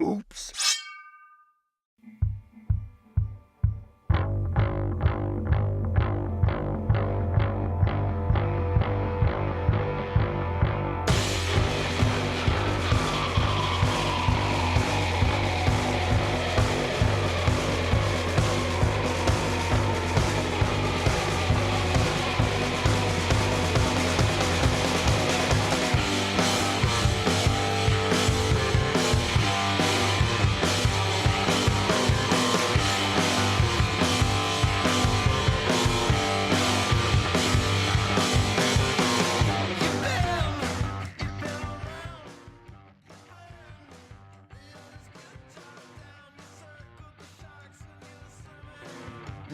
Oops.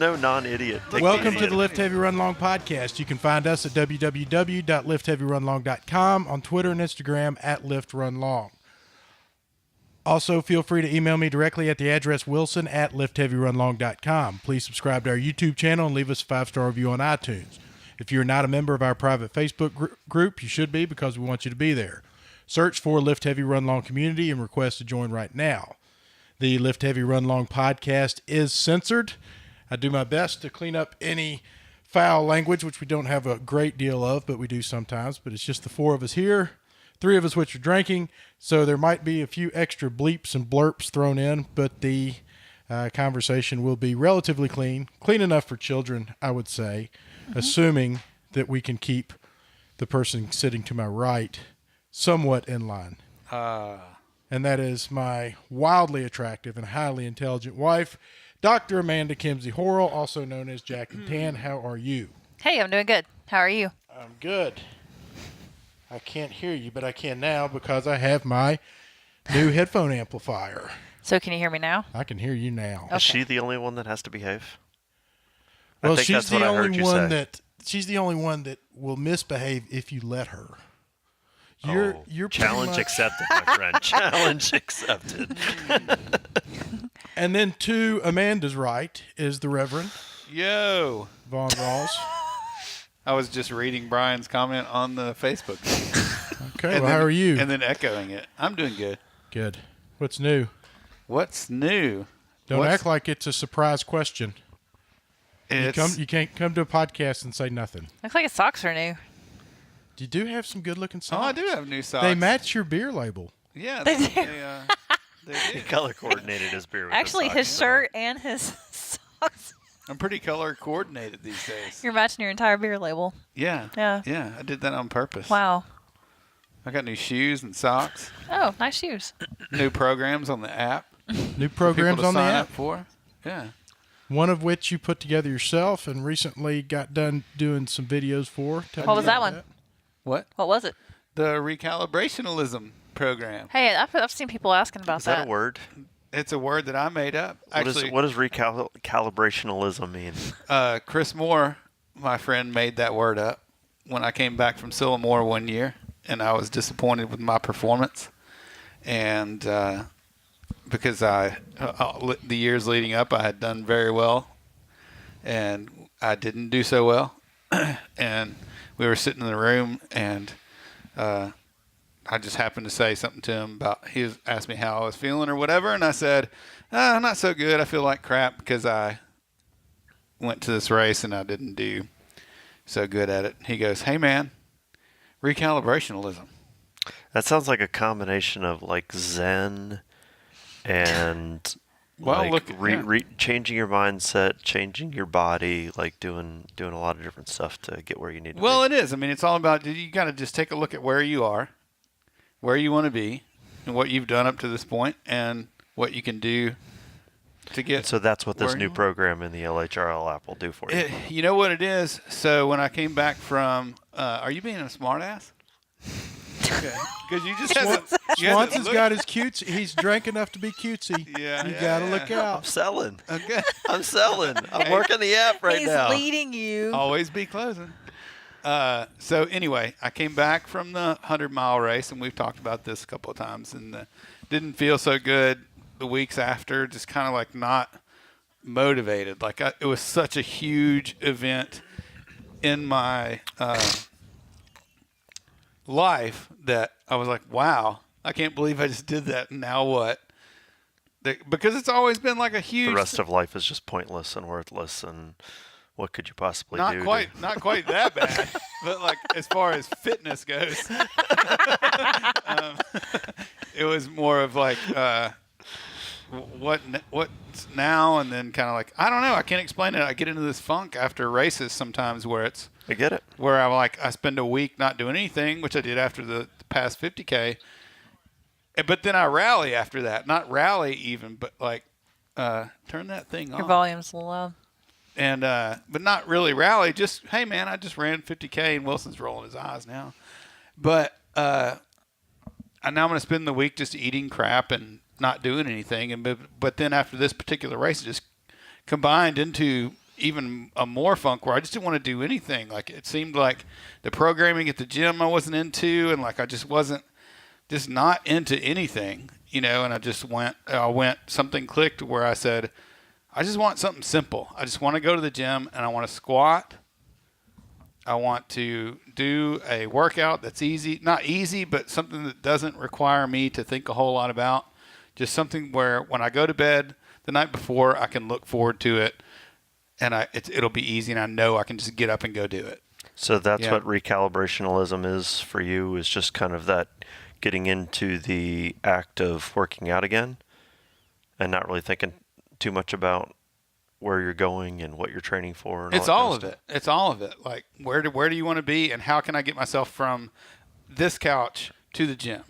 No non-idiot. Welcome to the Lift Heavy Run Long podcast. You can find us at www.liftheavyrunlong.com, on Twitter and Instagram at liftrunlong. Also, feel free to email me directly at the address wilson@liftheavyrunlong.com. Please subscribe to our YouTube channel and leave us a 5-star review on iTunes. If you're not a member of our private Facebook group, you should be, because we want you to be there. Search for Lift Heavy Run Long Community and request to join right now. The Lift Heavy Run Long podcast is censored. I do my best to clean up any foul language, which we don't have a great deal of, but we do sometimes. But it's just the 4 of us here, 3 of us which are drinking, so there might be a few extra bleeps and blurps thrown in, but the conversation will be relatively clean enough for children, I would say, assuming that we can keep the person sitting to my right somewhat in line. And that is my wildly attractive and highly intelligent wife, Dr. Amanda Kimsey Horrell, also known as Jack and Tan. How are you? Hey, I'm doing good. How are you? I'm good. I can't hear you, but I can now because I have my new headphone amplifier. So can you hear me now? I can hear you now. Okay. Is she the only one that has to behave? Well, I think she's that's the what I heard only you one say. she's the only one that will misbehave if you let her. You're challenge pretty much, accepted, my friend. Challenge accepted. And then to Amanda's right is the Reverend Yo. Von Rawls. I was just reading Brian's comment on the Facebook. Okay, well, how are you? And then echoing it. I'm doing good. Good. What's new? What's new? Don't act like it's a surprise question. It's, You can't come to a podcast and say nothing. Looks like his socks are new. You do have some good-looking socks. oh, I do have new socks. They match your beer label. Yeah, They do. They He do. color coordinated his beer with Actually, his his socks. shirt and his socks. I'm pretty color coordinated these days. You're matching your entire beer label. Yeah. Yeah. Yeah, I did that on purpose. Wow. I got new shoes and socks. Oh, nice shoes. New programs on the app. New for programs people to on the sign app, up for. Yeah. one of which you put together yourself and recently got done doing some videos for. Tell What me was that about one? What? What was it? The recalibrationalism program. Hey, I've seen people asking about Is that a word? It's a word that I made up. What Actually, does recalibrationalism mean? Chris Moore, my friend, made that word up when I came back from Sillamore one year, and I was disappointed with my performance. And because the years leading up, I had done very well, and I didn't do so well. And we were sitting in the room, and I just happened to say something to him about, he asked me how I was feeling or whatever, and I said, not so good. I feel like crap because I went to this race and I didn't do so good at it. He goes, hey man, recalibrationalism. That sounds like a combination of like Zen and Well, like look, changing your mindset, changing your body, like doing a lot of different stuff to get where you need to Well, be. it is. I mean, it's all about, you got to just take a look at where you are, where you want to be, and what you've done up to this point, and what you can do to get. So that's what this where new you are. program in the LHRL app will do for you. You know what it is? So when I came back from, are you being a smartass? Okay. Because you just Swanson's got his cutesy. He's drank enough to be cutesy. Yeah, You yeah, got to yeah. look I'm out. selling. Okay. I'm selling. I'm working the app right He's now. leading you. Always be closing. So anyway, I came back from the 100-mile race, and we've talked about this a couple of times, and didn't feel so good the weeks after, just kind of like not motivated. Like it was such a huge event in my life that I was like, wow, I can't believe I just did that. Now what? because it's always been like a The huge. rest of life is just pointless and worthless, and what could you possibly do? Not quite that bad, but like as far as fitness goes, it was more of like what's now, and then kind of like I don't know. I can't explain it. I get into this funk after races sometimes I get it. where I'm like I spend a week not doing anything, which I did after the past 50K, but then I rally after that. Not rally even, but like turn that thing Your on. volume's low. And but not really rally. Just hey man, I just ran 50K, and Wilson's rolling his eyes now. But now I'm gonna spend the week just eating crap and not doing anything. And but then after this particular race, it just combined into even a more funk where I just didn't want to do anything. Like it seemed like the programming at the gym I wasn't into, and like I just wasn't just not into anything, And I went something clicked where I said, I just want something simple. I just want to go to the gym and I want to squat. I want to do a workout that's easy, not easy, but something that doesn't require me to think a whole lot about. Just something where when I go to bed the night before, I can look forward to it, and it'll be easy, and I know I can just get up and go do it. So that's what recalibrationalism is for you, is just kind of that getting into the act of working out again and not really thinking too much about where you're going and what you're training for. And It's all of it. It's all of it. Like where do you want to be, and how can I get myself from this couch to the gym?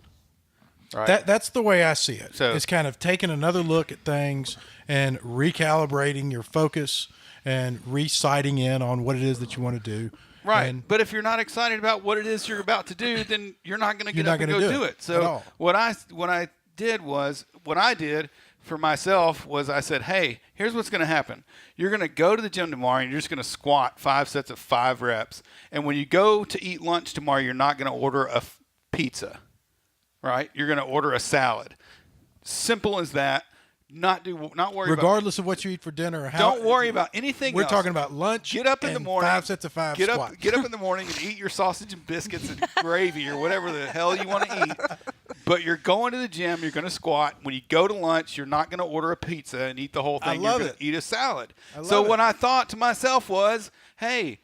Right. That's the way I see it. So it's kind of taking another look at things and recalibrating your focus and resighting in on what it is that you want to do. Right. And but if you're not excited about what it is you're about to do, then you're not going to get You're up not and gonna go do do it it. So at all. what I did for myself was I said, hey, here's what's going to happen. You're going to go to the gym tomorrow and you're just going to squat 5 sets of 5 reps. And when you go to eat lunch tomorrow, you're not going to order a pizza, right? You're going to order a salad. Simple as that. Not worry regardless of what you eat for dinner or how. Don't worry about anything We're else. talking about lunch. Get up in the and morning. 5 sets of 5 Get squats. up in the morning and eat your sausage and biscuits and gravy or whatever the hell you want to eat. But you're going to the gym. You're going to squat. When you go to lunch, you're not going to order a pizza and eat the whole thing. I love You're going it. to eat a salad. So what I thought to myself was, hey,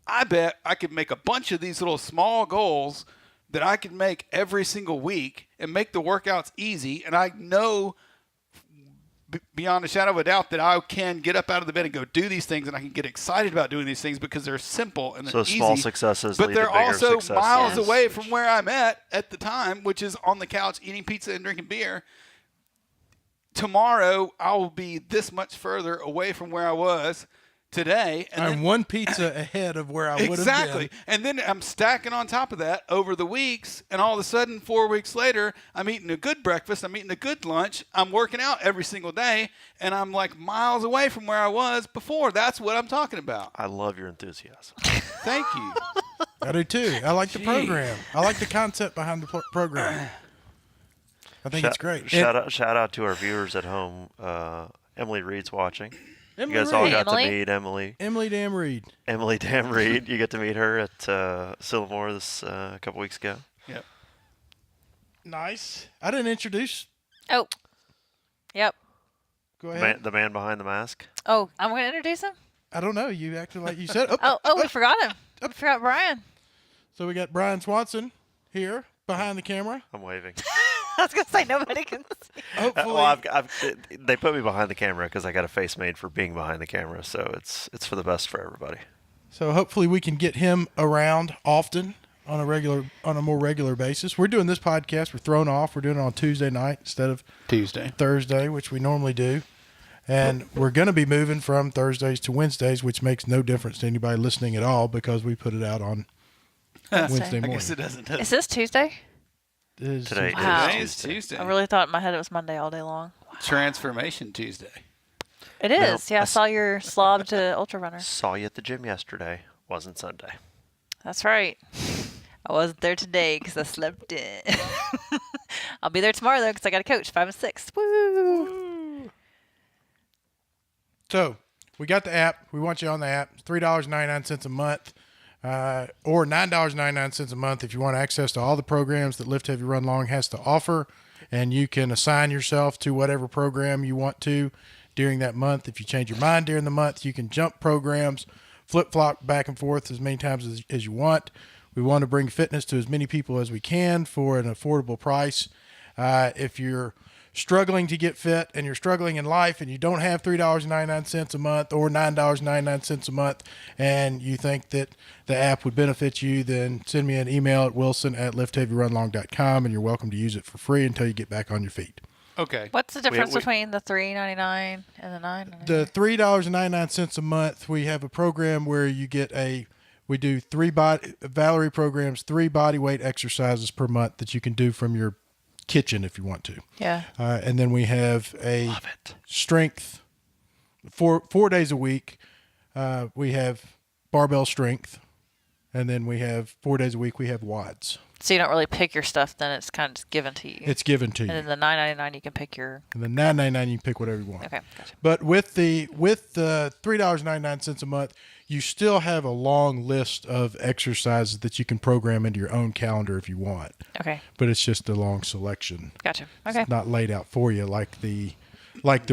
I bet I could make a bunch of these little small goals that I could make every single week and make the workouts easy. And I know beyond a shadow of a doubt that I can get up out of the bed and go do these things, and I can get excited about doing these things because they're simple and they're easy. So small successes but lead to they're bigger also successes. miles away from where I'm at the time, which is on the couch eating pizza and drinking beer. Tomorrow, I will be this much further away from where I was today. And I'm then, one pizza ahead of where I would have exactly. been. And then I'm stacking on top of that over the weeks, and all of a sudden, 4 weeks later, I'm eating a good breakfast, I'm eating a good lunch, I'm working out every single day, and I'm like miles away from where I was before. That's what I'm talking about. I love your enthusiasm. Thank you. I do too. I like the program. I like the concept behind the program. I think it's great. Shout out to our viewers at home. Emily Reed's watching. Emily You guys all Reed. got Emily? to meet Emily. Emily Dam Reed. Emily Dam Reed. You get to meet her at Sillamore this a couple weeks ago. Yep. Nice. I didn't introduce. Oh. Yep. Go ahead. The man behind the mask. Oh, I'm going to introduce him? I don't know. You acted like you said. Oh, we forgot him. We forgot Brian. So we got Brian Swanson here behind the camera. I'm waving. I was going to say nobody can see. Hopefully, Well, they put me behind the camera because I got a face made for being behind the camera, so it's for the best for everybody. so hopefully we can get him around often on a more regular basis. We're doing this podcast. We're thrown off. We're doing it on Tuesday night instead of Tuesday. Thursday, which we normally do. And we're going to be moving from Thursdays to Wednesdays, which makes no difference to anybody listening at all because we put it out on Wednesday I morning. guess it doesn't. Is this Tuesday? It is Today Tuesday. Wow. Today is Tuesday. I really thought in my head it was Monday all day long. Transformation Tuesday. It is. Yeah, I saw your slob to ultra runner. Saw you at the gym yesterday. Wasn't Sunday. That's right. I wasn't there today because I slept in. I'll be there tomorrow though because I got a coach 5 and 6. Woo! So we got the app. We want you on the app. It's $3.99 a month. or $9.99 a month if you want access to all the programs that Lift Heavy Run Long has to offer. And you can assign yourself to whatever program you want to during that month. If you change your mind during the month, you can jump programs, flip-flop back and forth as many times as you want. We want to bring fitness to as many people as we can for an affordable price. If you're struggling to get fit and you're struggling in life and you don't have $3.99 a month or $9.99 a month and you think that the app would benefit you, then send me an email at wilson@liftheavyrunlong.com and you're welcome to use it for free until you get back on your feet. Okay. What's the difference between the $3.99 and the $9.99? The $3.99 a month, we have a program where you get we do Valerie programs, 3 body weight exercises per month that you can do from your kitchen if you want to. Yeah. And then we have a strength 4 days a week. We have barbell strength, and then we have 4 days a week. We have WODs. So you don't really pick your stuff, then it's kind of just given to you. It's given to you. And then the $9.99 you can pick your. And the $9.99 you can pick whatever you want. Okay, gotcha. But with the $3.99 a month, you still have a long list of exercises that you can program into your own calendar if you want. Okay. But it's just a long selection. Gotcha. Okay. It's not laid out for you like the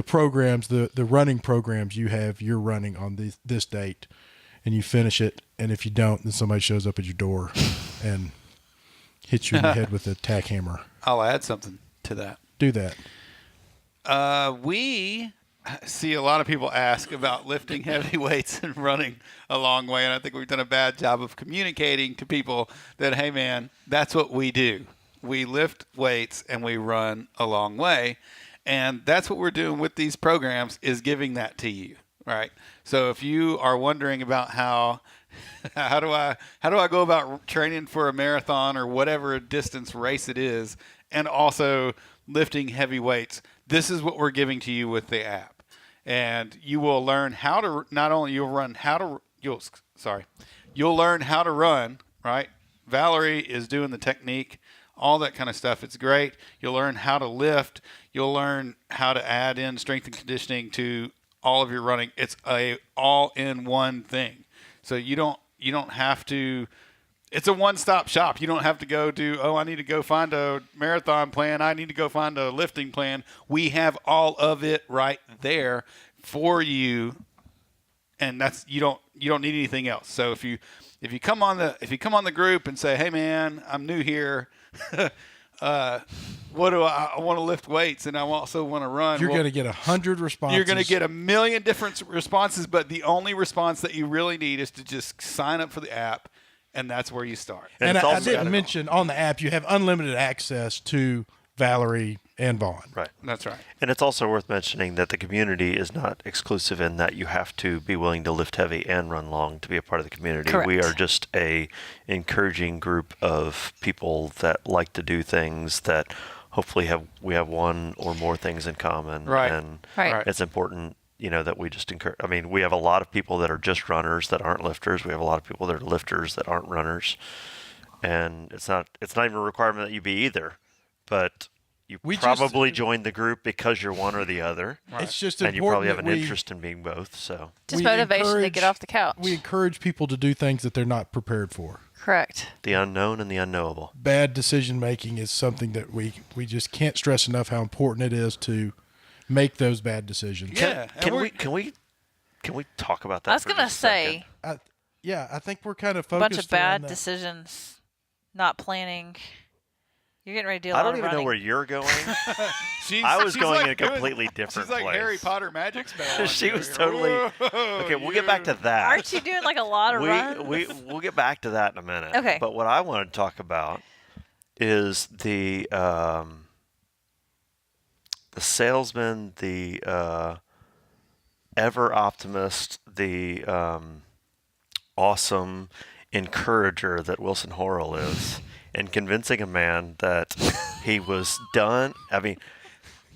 programs, the running programs you're running on this date, and you finish it, and if you don't, then somebody shows up at your door and hits you in the head with a tack hammer. I'll add something to that. Do that. We see a lot of people ask about lifting heavy weights and running a long way, and I think we've done a bad job of communicating to people that, hey, man, that's what we do. We lift weights and we run a long way, and that's what we're doing with these programs is giving that to you, right? So if you are wondering about how do I go about training for a marathon or whatever distance race it is, and also lifting heavy weights, this is what we're giving to you with the app. And you will learn how to you'll learn how to run, right? Valerie is doing the technique, all that kind of stuff. It's great. You'll learn how to lift. You'll learn how to add in strength and conditioning to all of your running. It's a all-in-one thing. So you don't have to. It's a one-stop shop. You don't have to go I need to go find a marathon plan. I need to go find a lifting plan. We have all of it right there for you, and that's you don't need anything else. So if you come on the group and say, hey man, I'm new here, what do I want to lift weights and I also want to run. You're going to get 100 responses. You're going to get 1 million different responses, but the only response that you really need is to just sign up for the app. And that's where you start. And I didn't mention on the app, you have unlimited access to Valerie and Vaughn. Right. That's right. And it's also worth mentioning that the community is not exclusive in that you have to be willing to lift heavy and run long to be a part of the community. Correct. We are just a encouraging group of people that like to do things that hopefully we have one or more things in common. Right. And Right. it's important, that we just encourage. I mean, we have a lot of people that are just runners that aren't lifters. We have a lot of people that are lifters that aren't runners. And it's not even a requirement that you be either, but you probably joined the group because you're one or the other. Right. It's just and important. you probably have an that interest in being both. So Just motivation to get off the couch. We encourage people to do things that they're not prepared for. Correct. the unknown and the unknowable. Bad decision making is something that we just can't stress enough how important it is to make those bad decisions. Yeah. Can we talk about that? I was for going to just a second? say, I think we're kind of a focused bunch of bad around that. decisions, not planning. You're getting ready to do a I lot don't of even know running. where you're going. She's I was going like in a completely different She's like place. Harry Potter magic spell. She was totally okay. We'll get back to that. Aren't you doing like a lot of runs? We'll get back to that in a minute. Okay. But what I want to talk about is the salesman, the ever optimist, the awesome encourager that Wilson Horrell is, and convincing a man that he was done. I mean,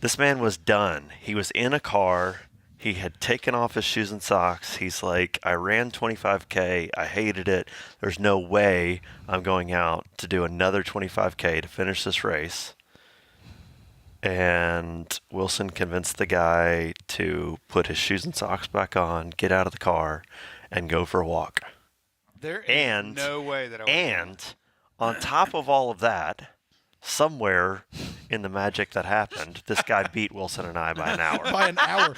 this man was done. He was in a car. He had taken off his shoes and socks. He's like, I ran 25K. I hated it. There's no way I'm going out to do another 25K to finish this race. And Wilson convinced the guy to put his shoes and socks back on, get out of the car, and go for a walk. There is And no way that I would. And on top of all of that, somewhere in the magic that happened, this guy beat Wilson and I by an hour. By an hour.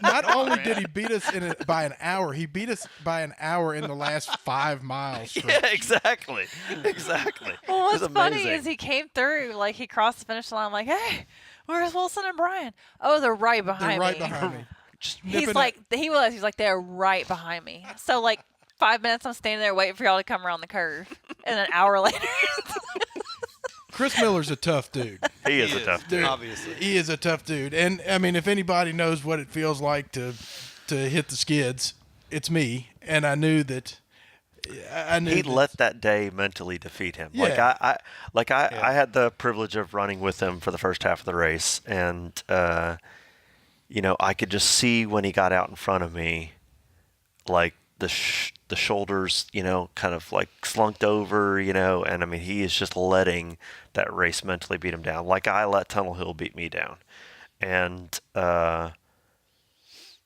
Not only did he beat us by an hour, he beat us by an hour in the last 5 miles. Yeah, exactly. Exactly. Well, It was what's funny amazing. is he came through, like he crossed the finish line. I'm like, hey, where's Wilson and Brian? Oh, they're right behind They're right me. behind me. Just He's nipping like, he realized he's like, they're right behind me. So like 5 minutes, I'm standing there waiting for y'all to come around the curve, and an hour later. Chris Miller's a tough dude. He is a tough dude. Obviously. He is a tough dude. And, I mean, if anybody knows what it feels like to hit the skids, it's me. And I knew that. He let that day mentally defeat him. Yeah. I had the privilege of running with him for the first half of the race, and I could just see when he got out in front of me, like the shoulders, kind of like slunked over, and I mean he is just letting that race mentally beat him down, like I let Tunnel Hill beat me down, and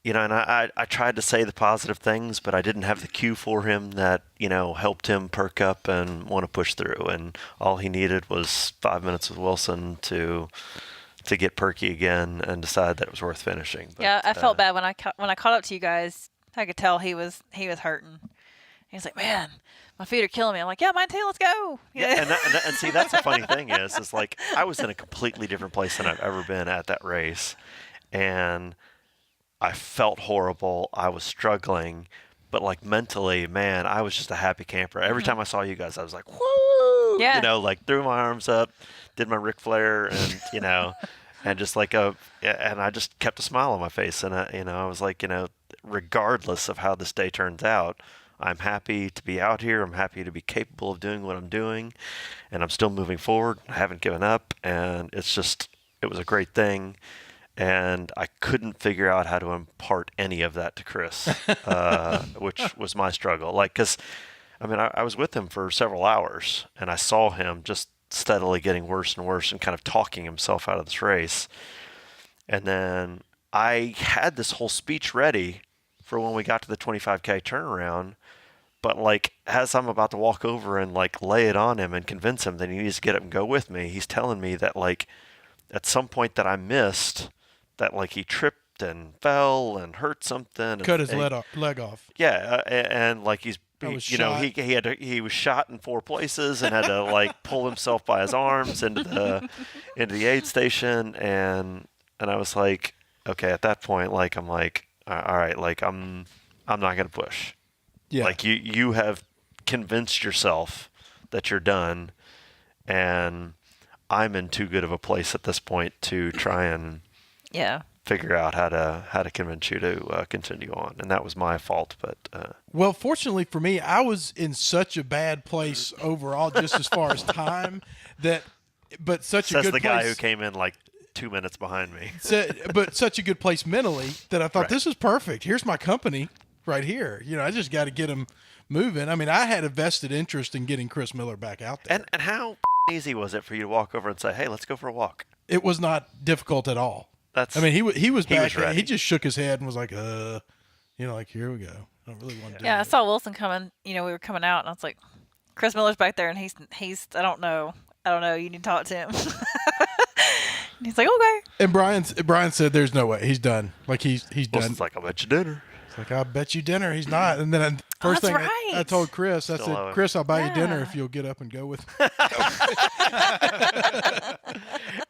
and I tried to say the positive things, but I didn't have the cue for him that, helped him perk up and want to push through. And all he needed was 5 minutes with Wilson to get perky again and decide that it was worth finishing. But, Yeah, I felt bad when I caught up to you guys. I could tell he was hurting. He was like, "Man, my feet are killing me." I'm like, "Yeah, mine too. Let's go." Yeah, and see, that's the funny thing is like I was in a completely different place than I've ever been at that race, and I felt horrible. I was struggling, but like mentally, man, I was just a happy camper. Every time I saw you guys, I was like, "Woo!" Yeah. Like threw my arms up, did my Ric Flair, and and just like and I just kept a smile on my face, and I was like, regardless of how this day turns out, I'm happy to be out here. I'm happy to be capable of doing what I'm doing, and I'm still moving forward. I haven't given up, and it was a great thing. And I couldn't figure out how to impart any of that to Chris, which was my struggle. Like, because, I mean, I was with him for several hours, and I saw him just steadily getting worse and worse and kind of talking himself out of this race. And then I had this whole speech ready for when we got to the 25K turnaround. But, like, as I'm about to walk over and, like, lay it on him and convince him that he needs to get up and go with me, he's telling me that, like, at some point that I missed, that like he tripped and fell and hurt something, cut his leg off. Yeah, and like he's he was shot in 4 places and had to like pull himself by his arms into the aid station, and I was like, okay, at that point, like I'm like, all right, like I'm not gonna push. Yeah, like you have convinced yourself that you're done, and I'm in too good of a place at this point to try and figure out how to convince you to continue on, and that was my fault. But well, fortunately for me, I was in such a bad place overall, just as far as time but such a good says the guy place, who came in like 2 minutes behind me. But such a good place mentally that I thought, Right. This is perfect. Here's my company right here. I just got to get him moving. I mean, I had a vested interest in getting Chris Miller back out there. And how easy was it for you to walk over and say, "Hey, let's go for a walk"? It was not difficult at all. That's. I mean, he was back. ready. He just shook his head and was like, like, here we go. I don't really want to do Yeah, I this. saw Wilson coming. We were coming out, and I was like, Chris Miller's back there, and he's. I don't know. You need to talk to him. And he's like, okay. And Brian said, "There's no way he's done. Like he's done." Wilson's like, "I'll bet you dinner." It's like, "I'll bet you dinner." He's not. And then first that's thing right. I told Chris, I Still said, love it. "Chris, I'll buy you dinner Yeah. if you'll get up and go with me."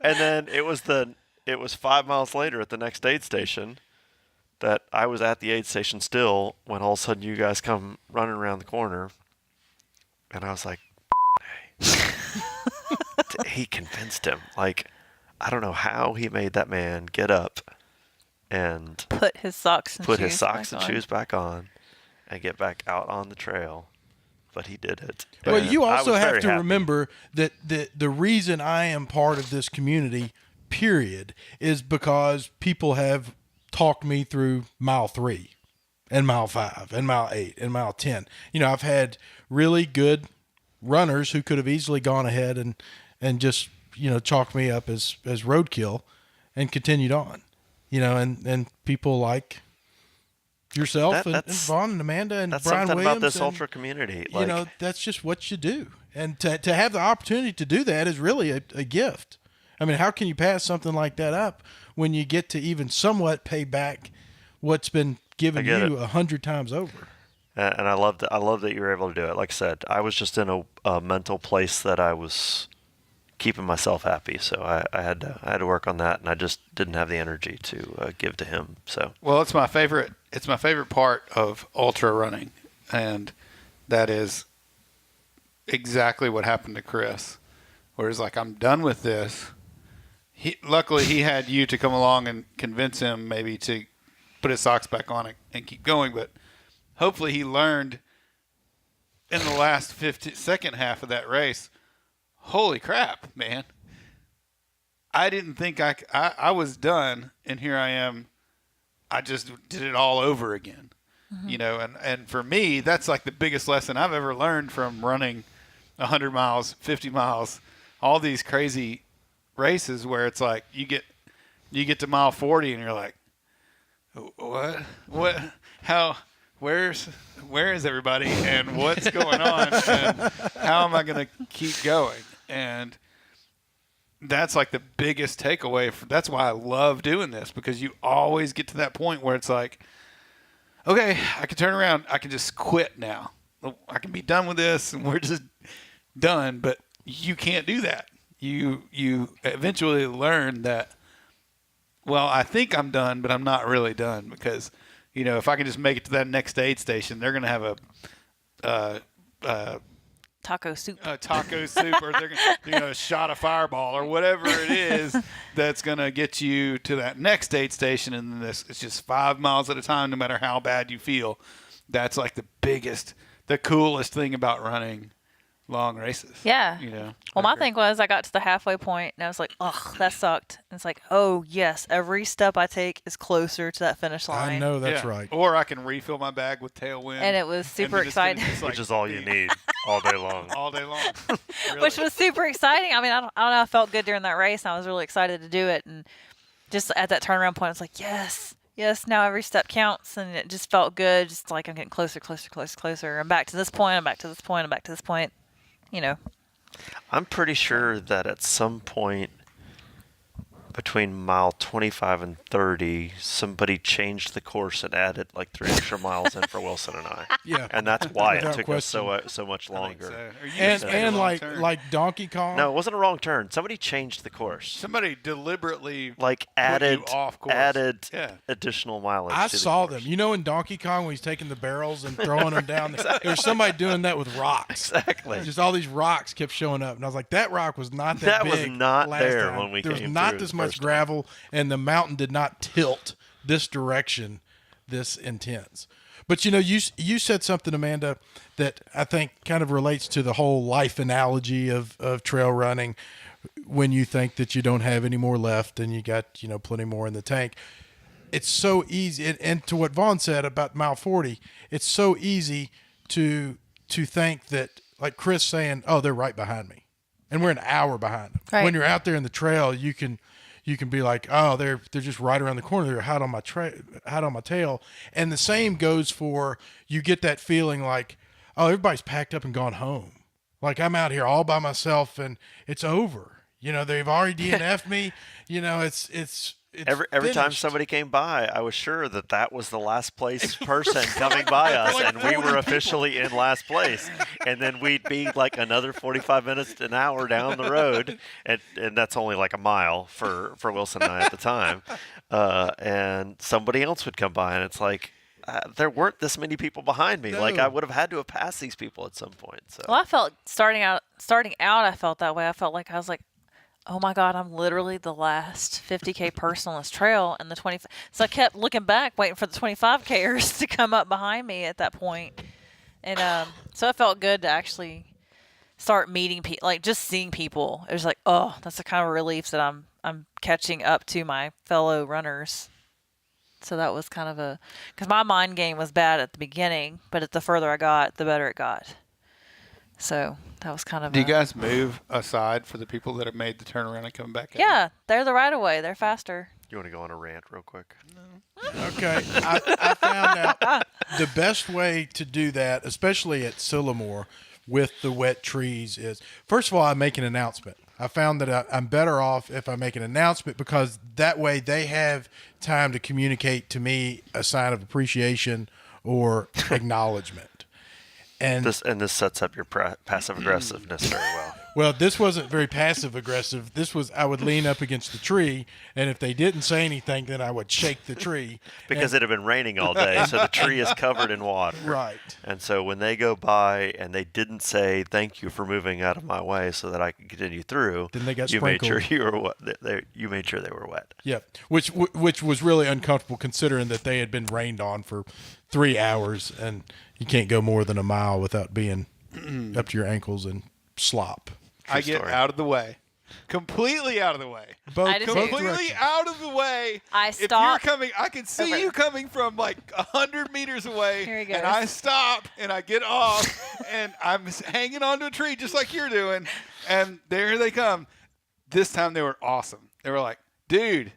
And then it was 5 miles later at the next aid station that I was at the aid station still when all of a sudden you guys come running around the corner, and I was like, "Hey." He convinced him. Like, I don't know how he made that man get up and Put his socks and shoes back on and get back out on the trail. But he did it. Well, And you I also was have very to happy. remember that the reason I am part of this community, period, is because people have talked me through mile 3 and mile 5 and mile 8 and mile 10. I've had really good runners who could have easily gone ahead and just, chalked me up as roadkill and continued on, and people like yourself and that's Vaughn and Amanda and That's Brian something Williams. about this and, ultra community. you know, that's just what you do. And to have the opportunity to do that is really a gift. I mean, how can you pass something like that up when you get to even somewhat pay back what's been given you 100 times over? And I love that you were able to do it. Like I said, I was just in a mental place that I was keeping myself happy, so I had to work on that, and I just didn't have the energy to give to him. So well, it's my favorite part of ultra running, and that is exactly what happened to Chris, where he's like, I'm done with this. Luckily he had you to come along and convince him maybe to put his socks back on and keep going, but hopefully he learned in the last second half of that race, holy crap, man. I didn't think I was done, and here I am. I just did it all over again. You know, and for me, that's like the biggest lesson I've ever learned from running 100 miles, 50 miles, all these crazy races where it's like you get to mile 40 and you're like, what, how, where is everybody and what's going on and how am I going to keep going? And that's like the biggest takeaway. That's why I love doing this, because you always get to that point where it's like, okay, I can turn around. I can just quit now. I can be done with this and we're just done. But you can't do that. You eventually learn that, well, I think I'm done, but I'm not really done, because, you know, if I can just make it to that next aid station, they're going to have a taco soup. Or they're going to shot a fireball or whatever it is that's going to get you to that next aid station. And it's just 5 miles at a time, no matter how bad you feel. That's like the coolest thing about running long races. Yeah. You know. Well, my thing was I got to the halfway point and I was like, ugh, that sucked. And it's like, oh, yes, every step I take is closer to that finish line. I know that's right. Or I can refill my bag with Tailwind. And it was super exciting. which is all you need all day long. All day long. Really. Which was super exciting. I mean, I don't know. I felt good during that race. I was really excited to do it. And just at that turnaround point, I was like, yes, now every step counts. And it just felt good. Just like I'm getting closer. I'm back to this point. I'm back to this point. I'm back to this point. You know. I'm pretty sure that at some point between mile 25 and 30, somebody changed the course and added like 3 extra miles in for Wilson and I. Yeah. And that's why it Without took question. us so much longer. And like Donkey Kong. No, it wasn't a wrong turn. Somebody changed the course. Somebody deliberately Like added off course. Additional mileage. I to the saw course. them. You know, in Donkey Kong when he's taking the barrels and throwing them down, there's somebody doing that with rocks. Exactly. Just all these rocks kept showing up, and I was like, that rock was not that big. That was not last there time. when we There came was not through this the much first time. gravel, and the mountain did not tilt this direction, this intense. But you know, you said something, Amanda, that I think kind of relates to the whole life analogy of trail running. When you think that you don't have any more left and you got, plenty more in the tank, it's so easy. And to what Vaughn said about mile 40, it's so easy to think that, like Chris saying, oh, they're right behind me, and we're an hour behind them. Right. When you're out there in the trail, you can be like, oh, they're just right around the corner. They're hot on my tail. And the same goes for, you get that feeling like, oh, everybody's packed up and gone home. Like I'm out here all by myself and it's over. They've already DNF'd me. It's Every time finished. somebody came by, I was sure that was the last place person coming by us, Like and we 40 were officially in last place. And then we'd be like another 45 minutes to an hour down the road, and that's only like a mile for Wilson and I at the time. And somebody else would come by, and it's like, there weren't this many people behind me. No. Like I would have had to have passed these people at some point. So Well, I felt starting out, I felt that way. I felt like I was like, oh my God, I'm literally the last 50K person on this trail and the 25. So I kept looking back, waiting for the 25Kers to come up behind me at that point. And so it felt good to actually start meeting people, like just seeing people. It was like, oh, that's a kind of relief that I'm catching up to my fellow runners. So that was kind of because my mind game was bad at the beginning, but the further I got, the better it got. So that was kind of. Do you guys move aside for the people that have made the turnaround and come back? Yeah, they're the right of way. They're faster. You want to go on a rant real quick? Okay, I found out the best way to do that, especially at Sillamore with the wet trees, is first of all I make an announcement. I found that I'm better off if I make an announcement because that way they have time to communicate to me a sign of appreciation or acknowledgement. And this sets up your passive aggressiveness very well. well, this wasn't very passive aggressive. This was I would lean up against the tree, and if they didn't say anything, then I would shake the tree. Because it had been raining all day, so the tree is covered in water. Right. And so when they go by and they didn't say thank you for moving out of my way so that I could continue through, Then they got you made sure sprinkled. you were wet. You made sure they were wet. Yep, which was really uncomfortable considering that they had been rained on for 3 hours, and you can't go more than a mile without being up to your ankles in slop. I get story. out of the way. Completely out of the way. Both, I did too. both Completely directions. out of the way. I If you're stopped. coming, I can see Over. you coming from like 100 meters away. Here he And goes. I stop and I get off and I'm hanging onto a tree just like you're doing. And there they come. This time they were awesome. They were like, dude,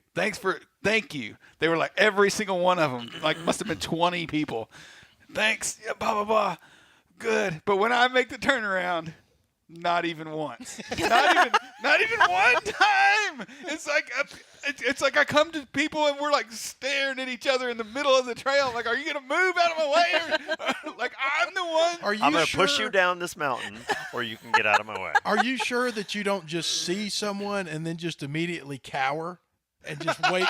thank you. They were like every single one of them. Like must have been 20 people. Thanks. Yeah, blah, blah, blah. Good. But when I make the turnaround, not even once. not even one time. It's like I come to people and we're like staring at each other in the middle of the trail. Like, are you gonna move out of my way? Or, like I'm the one. Are you I'm going to sure, push you down this mountain, or you can get out of my way. Are you sure that you don't just see someone and then just immediately cower and just wait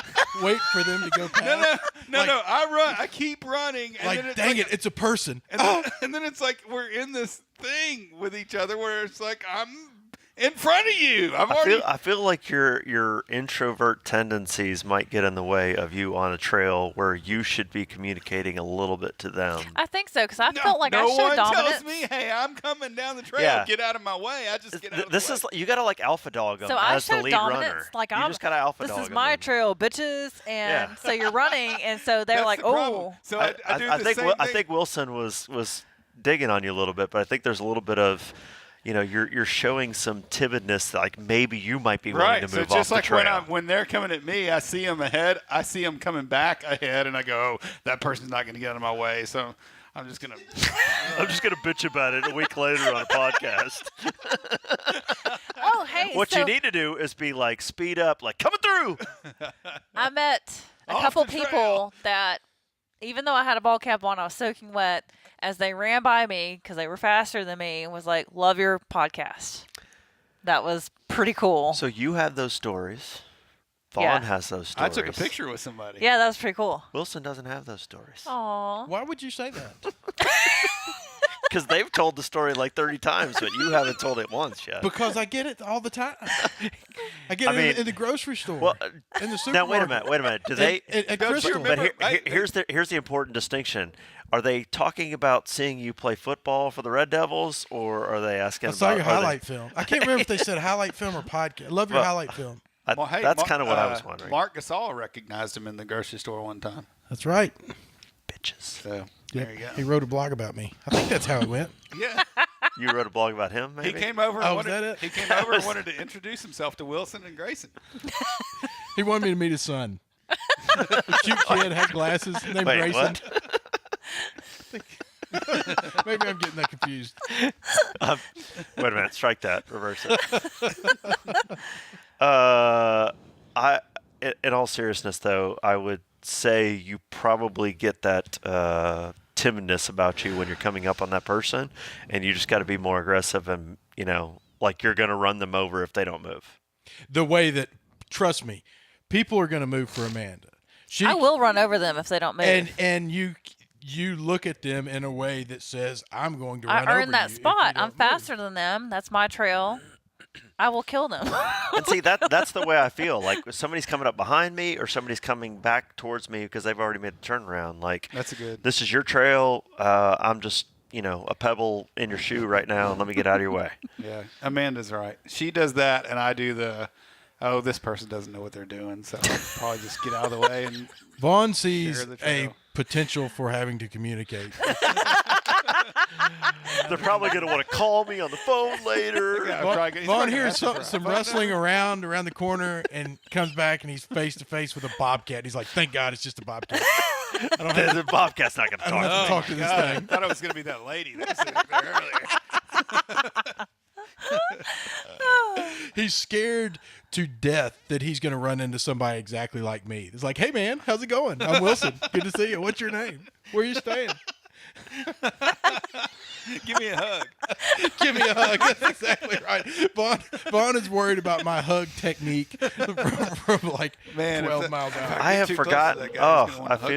for them to go past? No. I run. I keep running. And Like, then dang it, it's a person. And then it's like we're in this thing with each other where it's like I'm in front of you. I feel like your introvert tendencies might get in the way of you on a trail where you should be communicating a little bit to them. I think so because I felt like no I showed one dominance. tells me, "Hey, I'm coming down the trail. Yeah. Get out of my way." I just get out of This the way. is you got to like alpha dog them So I as the showed lead dominance. runner. Like you I'm. just got to alpha This dog is 'em my then. trail, bitches, and Yeah. so you're running, and so they're That's like, the problem. oh. So I do the think same thing. I think Wilson was digging on you a little bit, but I think there's a little bit of, you're showing some timidness, like maybe you might be willing Right. to So move just off like the trail. when they're coming at me, I see them ahead. I see them coming back ahead, and I go, "Oh, that person's not going to get out of my way." So I'm just gonna. I'm just gonna bitch about it a week later on a podcast. Oh, hey. What so you need to do is be like speed up, like coming through. I met a Off couple the trail. people that, even though I had a ball cap on, I was soaking wet. As they ran by me because they were faster than me, and was like, "Love your podcast." That was pretty cool. So you have those stories. Vaughn Yeah. has those I stories. took a picture with somebody. Yeah, that was pretty cool. Wilson doesn't have those stories Aw. Why would you say that? because they've told the story like 30 times, but you haven't told it once yet. Because I get it all the time. I get it in the grocery store. Well, in the now supermarket. wait a minute. Do they? At Don't you Crystal. remember- But here's the important distinction. Are they talking about seeing you play football for the Red Devils, or are they asking I about saw your are they- highlight film. I can't remember if they said highlight film or podcast. Love your Well, highlight film. Well, hey, that's kind of what I was wondering. Mark Gasol recognized him in the grocery store one time. That's right. Bitches. So Yep. there you go. He wrote a blog about me. I think that's how it went. Yeah, You wrote a blog about him, maybe? he came over. And Oh, was wanted, that it? He came over and wanted to introduce himself to Wilson and Grayson. He wanted me to meet his son. A cute kid, had glasses, named Wait, Grayson. what? Maybe I'm getting that confused. Wait a minute. Strike that. Reverse it. In all seriousness, though, I would say you probably get that timidness about you when you're coming up on that person, and you just got to be more aggressive and, like you're going to run them over if they don't move. The way that, trust me, people are going to move for Amanda. I will run over them if they don't move. And you look at them in a way that says, I'm going to run over I earned that you if spot. you I'm don't move." faster than them. That's my trail. I will kill them. And see, that's the way I feel. Like if somebody's coming up behind me or somebody's coming back towards me because they've already made the turnaround. Like, That's a good. this is your trail. I'm just, a pebble in your shoe right now, and let me get out of your way. Yeah, Amanda's right. She does that, and I do the. Oh, this person doesn't know what they're doing, so I'll probably just get out of the way and Vaughn sees Share the trail. potential for having to communicate. They're probably going to want to call me on the phone later. Vaughn hears some rustling around the corner and comes back and he's face to face with a bobcat. He's like, "Thank God, it's just a bobcat." The bobcat's not going to I don't have to talk to this I thing. thought it was going to be that lady that was sitting there earlier. He's scared to death that he's going to run into somebody exactly like me. It's like, "Hey, man, how's it going? I'm Wilson. Good to see you. What's your name? Where are you staying?" Give me a hug. Give me a hug. That's exactly right. Vaughn is worried about my hug technique from like Man, 12 miles out. I have too close to forgotten. that guy, he's Oh, gonna wanna I hug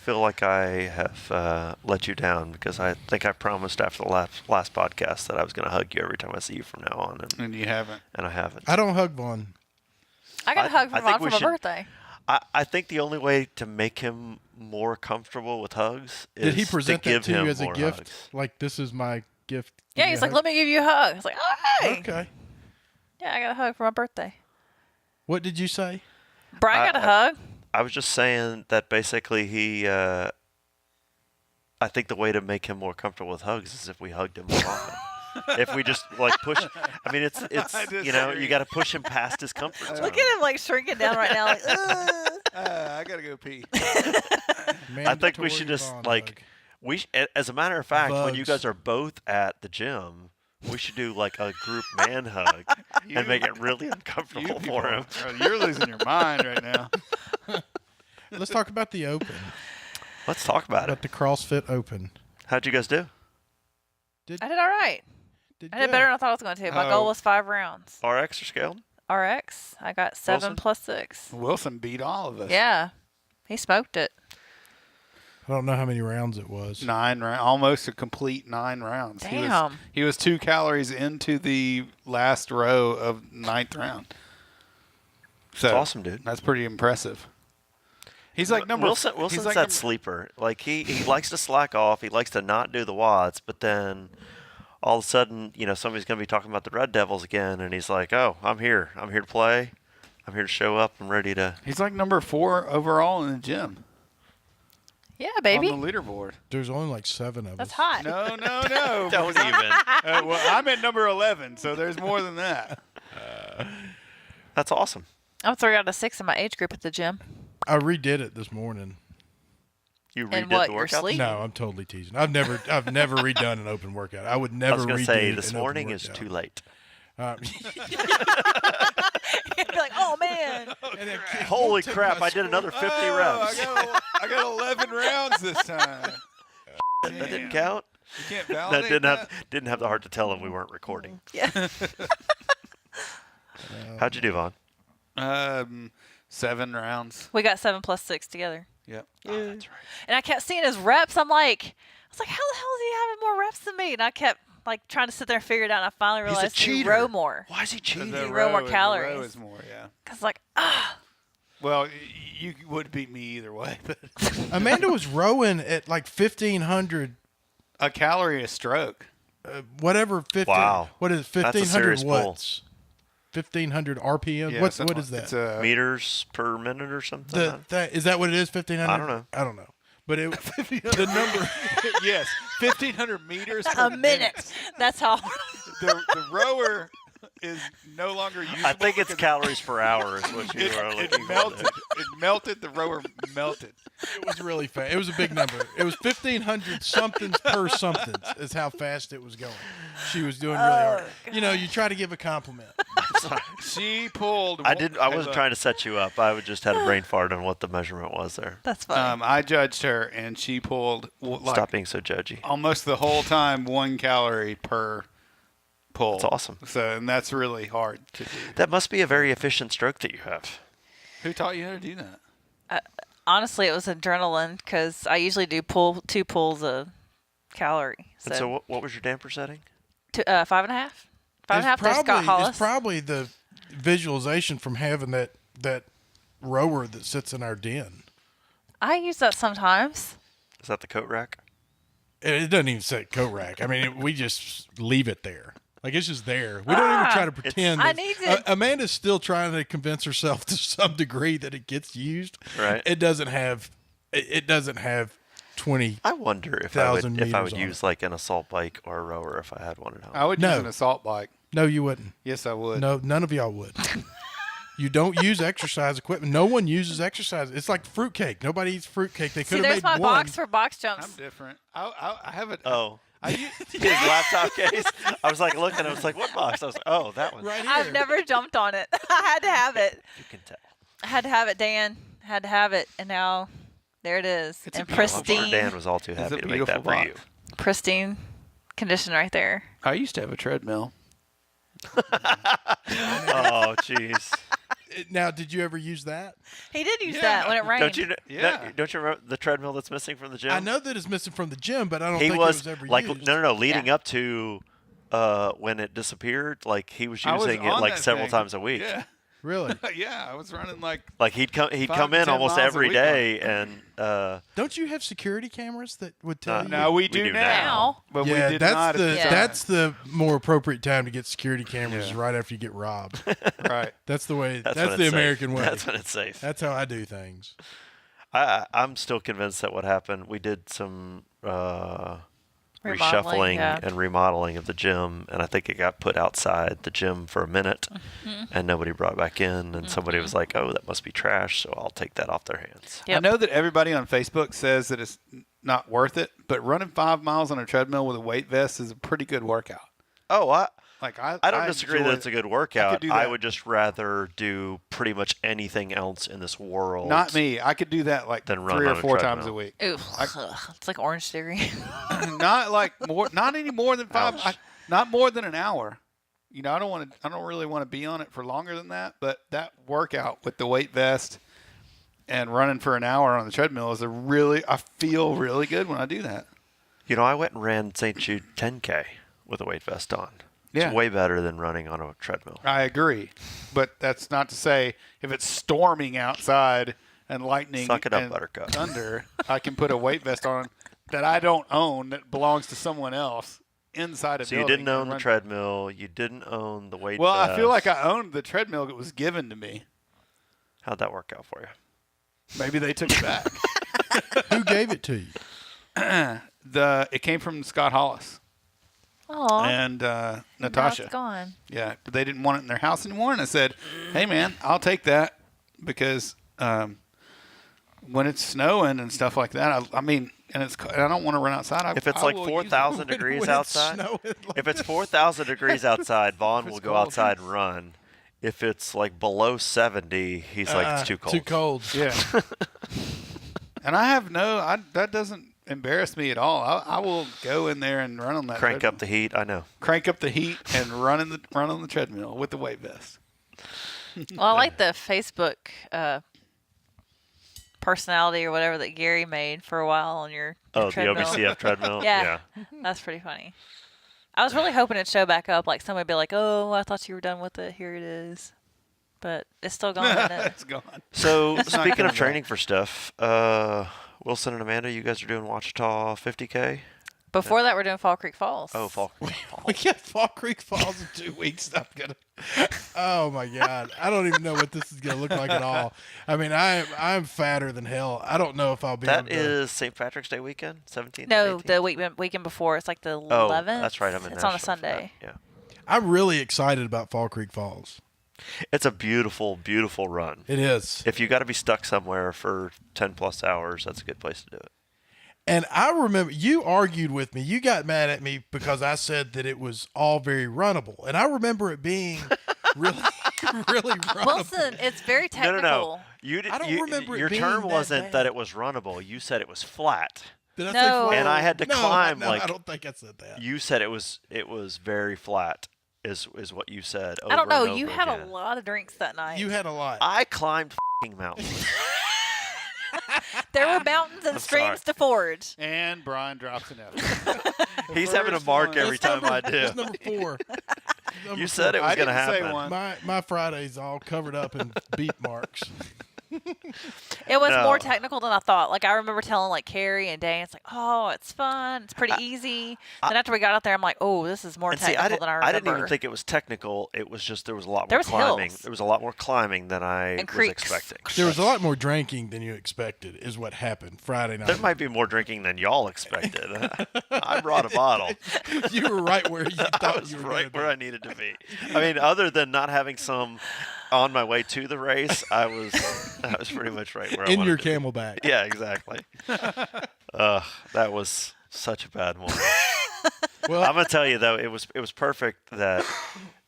feel like I have let you down because I think I promised after the last podcast that I was going to hug you every time I see you from now on, And you haven't. and I haven't. I don't hug Vaughn. I got a hug I from think Vaughn we for my should- birthday. I think the only way to make him more comfortable with hugs is Did he present to that give to you him as a more gift? hugs. Like, this is my gift. Yeah, he's like, "Let me give you a hug." I was like, "Oh, hey." Okay. Yeah, I got a hug for my birthday. What did you say? Brian got a hug. I was just saying that basically he. I think the way to make him more comfortable with hugs is if we hugged him more often. If we just like push, I mean, it's you know, you got to push him past his comfort zone. Look at him like shrinking down right now. Like, ugh. I got to go pee. I think we should Mandatory just Vaughn like as a matter of fact, when you Vugs. guys are both at the gym, we should do like a group man hug and make it really uncomfortable for him. You're losing your mind right now. hug. Let's talk about the Open. Let's talk about it. About the CrossFit Open. How'd you guys do? I did all right. I did better than I thought I was going to. My goal was 5 rounds. RX or scaled? RX, I got 7 Wilson? plus 6. Wilson beat all of us. Yeah, he smoked it. I don't know how many rounds it was. 9 rounds, almost a complete 9 rounds. Damn. He was 2 calories into the last row of 9th round. So That's awesome, dude. That's pretty impressive. He's like number. Wilson's he's like that number- sleeper. Like he likes to slack off. He likes to not do the watts, but then all of a sudden, you know, somebody's gonna be talking about the Red Devils again, and he's like, "Oh, I'm here. I'm here to play. I'm here to show up. I'm ready to." He's like number 4 overall in the gym Yeah, baby. on the leaderboard. There's only like 7 of That's us. hot. No. Don't even. Well, I'm at number 11, so there's more than that. That's awesome. I'm 3 out of 6 in my age group at the gym. I redid it this morning. You And redid what, the your workout. sleep? No, I'm totally teasing. I've never redone an open workout. I would never I was gonna redo say this an open morning is workout. too late. You'd be like, "Oh man." And then- Holy crap! I did another 50 reps. I got 11 rounds this time. That didn't count. You can't That validate didn't have the heart to tell him we weren't recording. Yeah. How'd you do, Vaughn? 7 rounds. We got 7 plus 6 together. Yep. Oh, that's right. And I kept seeing his reps. I was like, how the hell is he having more reps than me? And I kept like trying to sit there and figure it out. And I finally He's a realized he cheater. row more. Why is he cheating? You row more The row calories. is more, yeah. Cause like, Well, you would beat me either way, but Amanda was rowing at like 1,500, a calorie a stroke. whatever. 15, Wow. What is it? That's a 1,500 serious pull. watts. 1,500 RPM. Yeah, what something is like- that? It's a Meters per minute or something? Is that what it is? 1,500. I don't know. I don't know. But the number. yes, 1,500 meters per a minute. That's how. The rower is no longer usable. I think it's because calories per hour is what you are it looking for. melted. It melted. The rower melted. It was really fast. It was a big number. It was 1,500 somethings per somethings is how fast it was going. She was doing really hard. You know, you try to give a compliment. She pulled. I wasn't trying to set you up. I just had a brain fart on what the measurement was there. That's funny. I judged her, and she pulled Stop being so judgy. almost the whole time 1 calorie per pull. That's awesome. So, and that's really hard to do. That must be a very efficient stroke that you have. Who taught you how to do that? Honestly, it was adrenaline because I usually do 2 pulls a calorie. And so what was your damper setting? 5.5. 5.5 to Scott Hollis. It's probably the visualization from having that rower that sits in our den. I use that sometimes. Is that the coat rack? It doesn't even say coat rack. I mean, we just leave it there. Like, it's just there. We don't even try to pretend. I that- need to- Amanda's still trying to convince herself to some degree that it gets used. Right. It doesn't have It doesn't have 20. I wonder if I would 1,000 meters on use like an assault bike or a rower if I had one at home. I would No. use an assault bike. No, you wouldn't. Yes, I would. No, none of y'all would. You don't use exercise equipment. No one uses exercise. It's like fruitcake. Nobody eats fruitcake. They See, could have there's made my one. box for box I'm jumps. different. I have it. Oh. I use, His laptop case. I was like looking. I was like, "What box?" I was like, "Oh, that one." Right here. I've never jumped on it. I had to have it. You can tell. I had to have it, Dan. Had to have it, and now there it is, It's a and beautiful I'm sure pristine, Dan was all too It's a happy to make beautiful that for you. box. pristine condition right there. I used to have a treadmill. Oh, jeez. Now, did you ever use that? He did use Yeah. that when it rained. Don't you? Yeah. Don't you remember the treadmill that's missing from the gym? I know that it's missing from the gym, but I don't He think was it was ever like used. no. Leading Yeah. up to when it disappeared, like he was I was using it on like that several thing. times a week. Yeah. Really? Yeah, I was running like Like he'd 5 come to in 10 almost miles a every week day, and Don't you have security cameras that would tell you? now we we do do now, now. but yeah, we did that's not the at the Yeah. time. that's the more appropriate time to get security cameras is Yeah. right after you get robbed. right. That's the way. that's That's when the it's American safe. way. That's when it's safe. That's how I do things. I'm still convinced that what happened. We did some Remodeling, reshuffling yeah. and remodeling of the gym, and I think it got put outside the gym for a minute, and nobody brought it back in, and somebody was like, "Oh, that must be trash," so I'll take that off their hands. Yep. I know that everybody on Facebook says that it's not worth it, but running 5 miles on a treadmill with a weight vest is a pretty good workout. Oh, Like I don't disagree enjoy that it's a it. good workout. do I that. would just rather do pretty much anything else in this world. Not me. I could do that like Then run 3 or on a 4 times a treadmill. week. Ooh, it's like Orange Theory. Not like more. Not any more than 5. Ouch. Not more than an hour. You know, I don't really want to be on it for longer than that. But that workout with the weight vest and running for an hour on the treadmill is I feel really good when I do that. You know, I went and ran St. Jude 10K with a weight vest on. Yeah. It's way better than running on a treadmill. I agree, but that's not to say if it's storming outside and lightning Suck it up, and Buttercup. thunder, I can put a weight vest on that I don't own that belongs to someone else inside a So you building. didn't own and the run- treadmill. You didn't own the weight Well, vest. I feel like I owned the treadmill that was given to me. How'd that work out for you? Maybe they took it back. Who gave it to you? It came from Scott Hollis Aw, and now Natasha. it's gone. Yeah, but they didn't want it in their house anymore, and I said, "Hey, man, I'll take that because when it's snowing and stuff like that, I mean, and I don't want to run outside. If it's I like will 4,000 When degrees it's outside, snowing like if it's 4,000 degrees outside, Vaughn it's will go cold. outside and run. If it's like below 70, he's like, it's too cold. Too cold. Yeah. And I have that doesn't embarrass me at all. I will go in there and run on that. Crank treadmill. up the heat. I know. Crank up the heat and run on the treadmill with the weight vest. Well, I like the Facebook personality or whatever that Gary made for a while on your Oh, the treadmill. OBCF treadmill? Yeah. That's pretty funny. I was really hoping it'd show back up, like somebody would be like, "Oh, I thought you were done with it. Here it is." But it's still gone. Isn't it? It's gone. So, not speaking coming of training for stuff, Wilson and Amanda, you guys are doing Wichita 50K? Before that, we're doing Fall Creek Falls. Oh, Fall. We got Fall Creek Falls in 2 weeks. I'm gonna. Oh my God! I don't even know what this is gonna look like at all. I mean, I'm fatter than hell. I don't know if I'll be. able That to, is St. Patrick's Day weekend, 17th. No, and 18th? the weekend before. It's like the Oh, 11th. that's right. I'm in It's on a Nashville for that. Sunday. Yeah. I'm really excited about Fall Creek Falls. It's a beautiful, beautiful run. It is. If you got to be stuck somewhere for 10 plus hours, that's a good place to do it. And I remember you argued with me. You got mad at me because I said that it was all very runnable. And I remember it being really, really runnable. Wilson, it's very technical. No. You did, I don't you, remember it your being term that wasn't bad. that it was runnable. You said it was flat. Did I No. say flat? And I had to No, climb, no, like- I don't think I said that. You said it was very flat. Is what you said. I don't know. over and You over had again. a lot of drinks that night. You had a lot. I climbed f***ing mountains. There were mountains and I'm streams sorry. to forge. And Brian drops an F. He's having a first mark one. every time I do. That's number 4. You said it I was going to didn't say happen. one. My Friday's all covered up in beat marks. It was No. more technical than I thought. Like I remember telling like Carrie and Dane, it's like, oh, it's fun, it's pretty easy. Then after we got out there, I'm like, oh, this is more And see, technical than I remember. I didn't even think it was technical. It was just there was a lot There more was climbing. hills. There was a lot more climbing than I And was creeks. expecting. There was a lot more drinking than you expected, is what happened Friday night. There might be more drinking than y'all expected. I brought a bottle. You were right where you I thought was you were right gonna where I needed to be. I mean, other than not having some on my way to the race, I was pretty much right where I in wanted your to be. Camelback. Yeah, exactly. That was such a bad moment. Well, I'm gonna tell you though, it was perfect that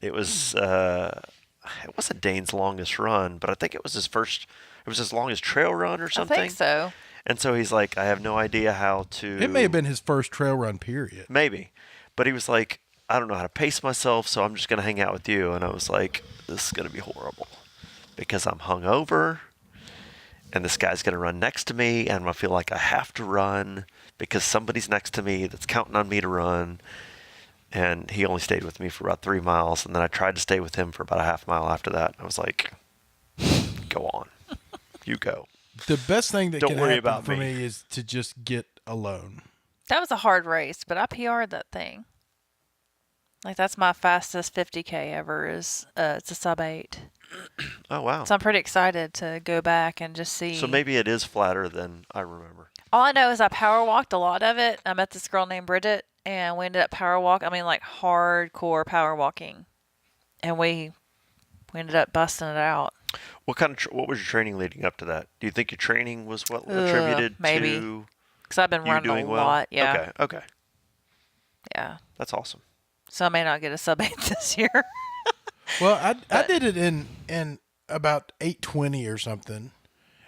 it was. It wasn't Dane's longest run, but I think it was his first. It was his longest trail run or I something. think so. And so he's like, I have no idea how to. it may have been his first trail run, period. Maybe, but he was like, I don't know how to pace myself, so I'm just gonna hang out with you. And I was like, this is gonna be horrible because I'm hungover, and this guy's gonna run next to me, and I feel like I have to run because somebody's next to me that's counting on me to run. And he only stayed with me for about 3 miles, and then I tried to stay with him for about a half mile after that. I was like, go on, you go. The best thing that Don't can worry happen about for me. me is to just get alone. That was a hard race, but I PR'd that thing. Like that's my fastest 50K ever. It's a sub 8. Oh, wow. So I'm pretty excited to go back and just see. So maybe it is flatter than I remember. All I know is I power walked a lot of it. I met this girl named Bridget, and we ended up like hardcore power walking, and we ended up busting it out. What was your training leading up to that? Do you think your training was what attributed maybe. to Because I've been you running doing a well? lot. Yeah. Okay. Yeah. That's awesome. So I may not get a sub 8 this year. Well, I did it in about 8:20 or something,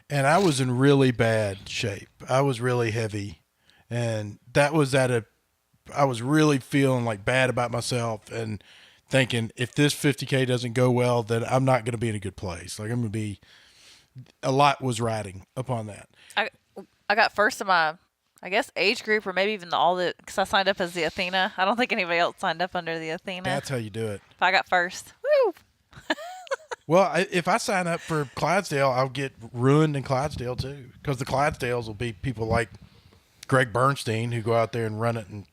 and I was in really bad shape. I was really heavy, and that was I was really feeling like bad about myself and thinking if this 50K doesn't go well, then I'm not going to be in a good place. Like I'm going to be. A lot was riding upon that. I got first in my, I guess, age group, or maybe even because I signed up as the Athena. I don't think anybody else signed up under the Athena. That's how you do it. But I got first. Woo! Well, if I sign up for Clydesdale, I'll get ruined in Clydesdale too, because the Clydesdales will be people like Greg Bernstein who go out there and run it in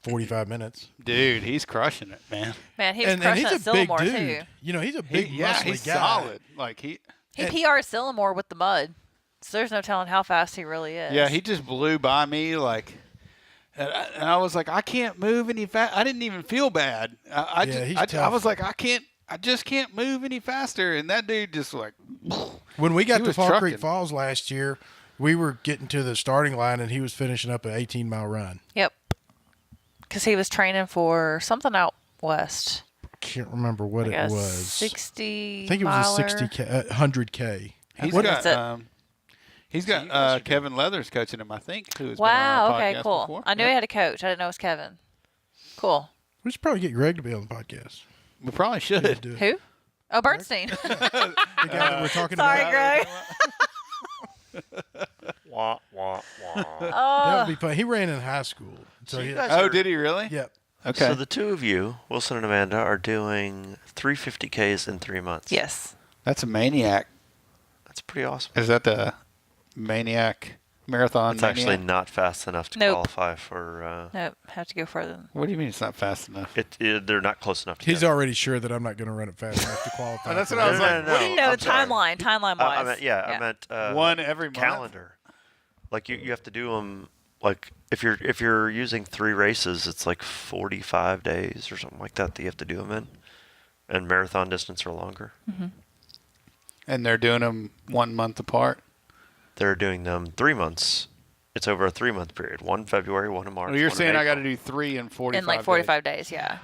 45 minutes. Dude, he's crushing it, man. Man, he was And crushing he's at a big Sillamore, dude. too. You know, he's a big, muscly he's guy. solid. Like He PR'd Sillamore with the mud. So there's no telling how fast he really is. Yeah, he just blew by me like, and I was like, I can't move any fast. I didn't even feel bad. he's I tough. was like, I just can't move any faster. And that dude just like, When we got He to was Fall trucking. Creek Falls last year, we were getting to the starting line, and he was finishing up an 18-mile run. Yep. Because he was training for something out west. Can't remember what Like it a was. 60 I think it was a miler. 60K, 100K. he's What- That's it. got he's got Kevin Leathers coaching him, I think. Who has been on Wow. our Okay, podcast cool. before. I knew he had a coach. I didn't know it was Kevin. Cool. We should probably get Greg to be on the podcast. We probably should. Do it. Who? Oh, Bernstein. The guy that we're talking Sorry, about. Greg. Wah, wah, wah. That would be fun. He ran in high school. So you he, guys Oh, are- did he really? yep. Okay. So the two of you, Wilson and Amanda, are doing 350Ks in 3 months. Yes. That's a maniac. That's pretty awesome. Is that the maniac marathon? It's maniac? actually not fast enough to Nope. qualify for. Nope. Have to go further. What do you mean it's not fast enough? They're not close enough. He's together. already sure that I'm not going to run it fast enough to qualify. Oh, that's for what I was that. like, No, I'm sorry. timeline I wise. meant, I meant One every month? calendar. Like you have to do them. Like if you're using 3 races, it's like 45 days or something like that you have to do them in, and marathon distance are longer. And they're doing them 1 month apart. They're doing them 3 months. It's over a 3-month period. 1 February, 1 in March. Well, you're 1 in saying I got to April. do 3 in 45 in like 45 days. Yeah.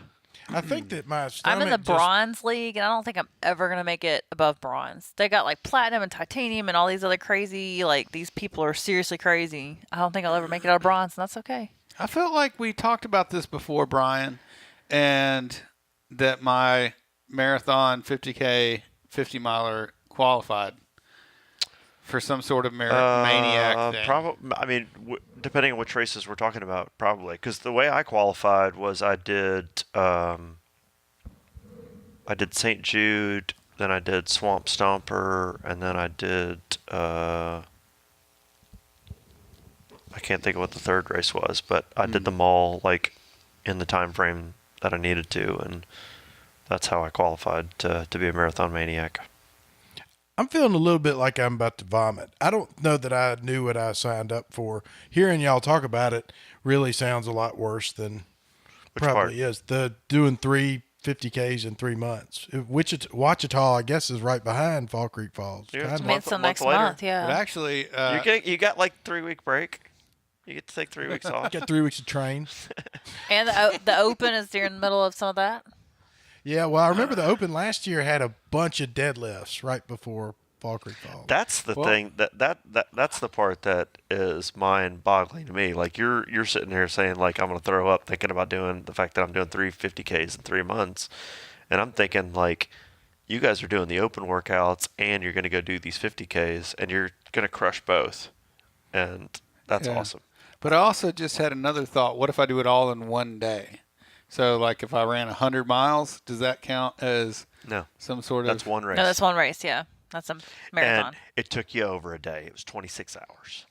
I think that my I'm stomach in the just- bronze league, and I don't think I'm ever going to make it above bronze. They got like platinum and titanium and all these other crazy, like these people are seriously crazy. I don't think I'll ever make it out of bronze, and that's okay. I felt like we talked about this before, Brian, and that my marathon 50K 50 miler qualified for some sort of maniac thing. Probably. I mean, depending on which races we're talking about, probably. Because the way I qualified was I did St. Jude, then I did Swamp Stomper, and then I did I can't think of what the third race was, but I did them all like in the time frame that I needed to, and that's how I qualified to be a marathon maniac. I'm feeling a little bit like I'm about to vomit. I don't know that I knew what I signed up for. Hearing y'all talk about it really sounds a lot worse than Which probably part? is. The doing 350Ks in 3 months. Wichita, I guess, is right behind Fall Creek Falls. Yeah, it's Kinda. a I mean, it's the month next later. month, But yeah. actually, You got like 3-week break. You get to take 3 weeks off. Got 3 weeks of train. And the Open is during the middle of some of that. Yeah, well, I remember the Open last year had a bunch of deadlifts right before Fall Creek Falls. That's the thing that's the part that is mind-boggling to me. Like you're sitting here saying like I'm gonna throw up thinking about doing the fact that I'm doing 350Ks in 3 months, and I'm thinking like you guys are doing the open workouts and you're gonna go do these 50Ks and you're gonna crush both, and that's Yeah. awesome. but I also just had another thought. What if I do it all in one day? So, like, if I ran 100 miles, does that count as No, some sort of? that's one race. No, that's one race, yeah. That's a marathon. And it took you over a day. It was 26 hours.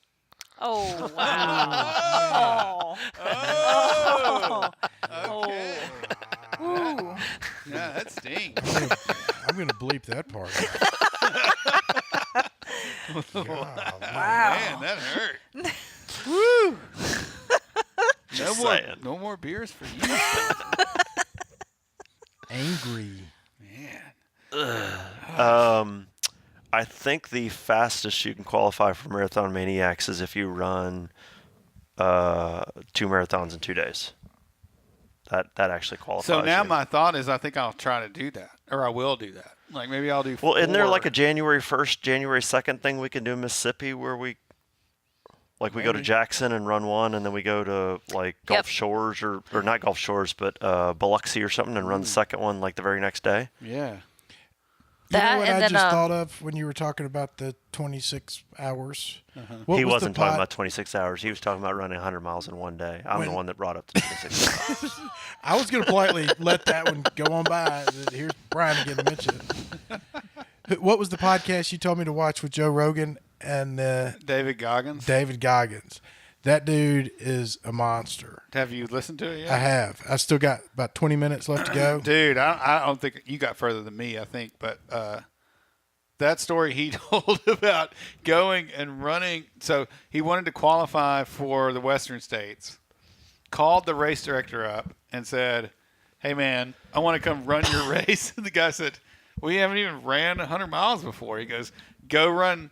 Oh, wow. Oh, Oh. Ooh. Yeah, that stinks. I'm going to bleep that part out. Man, that hurt. Woo. Just saying. No more beers for you, Angry. man. I think the fastest you can qualify for Marathon Maniacs is if you run 2 marathons in 2 days. That actually qualifies. So now you. my thought is, I think I'll try to do that, or I will do that. Like maybe I'll do. Well, isn't there 4. like a January 1st, January 2nd thing we can do in Mississippi where we go to Maybe. Jackson and run one, and then we go to like Gulf Yep. Shores or not Gulf Shores, but Biloxi or something, and run the second one like the very next day? Yeah. You That know what and I then, just thought of when you were talking about the 26 hours? What He was wasn't the talking about 26 hours. He was talking about running 100 miles in one day. I'm the one that brought up the 26 hours. I was going to politely let that one go on by. Here's Brian again to mention it. What was the podcast you told me to watch with Joe Rogan and David Goggins. David Goggins? That dude is a monster. Have you listened to it yet? I have. I still got about 20 minutes left to go. Dude, I don't think you got further than me, I think. But that story he told about going and running. So he wanted to qualify for the Western States, called the race director up and said, hey, man, I want to come run your race. And the guy said, we haven't even ran 100 miles before. He goes, go run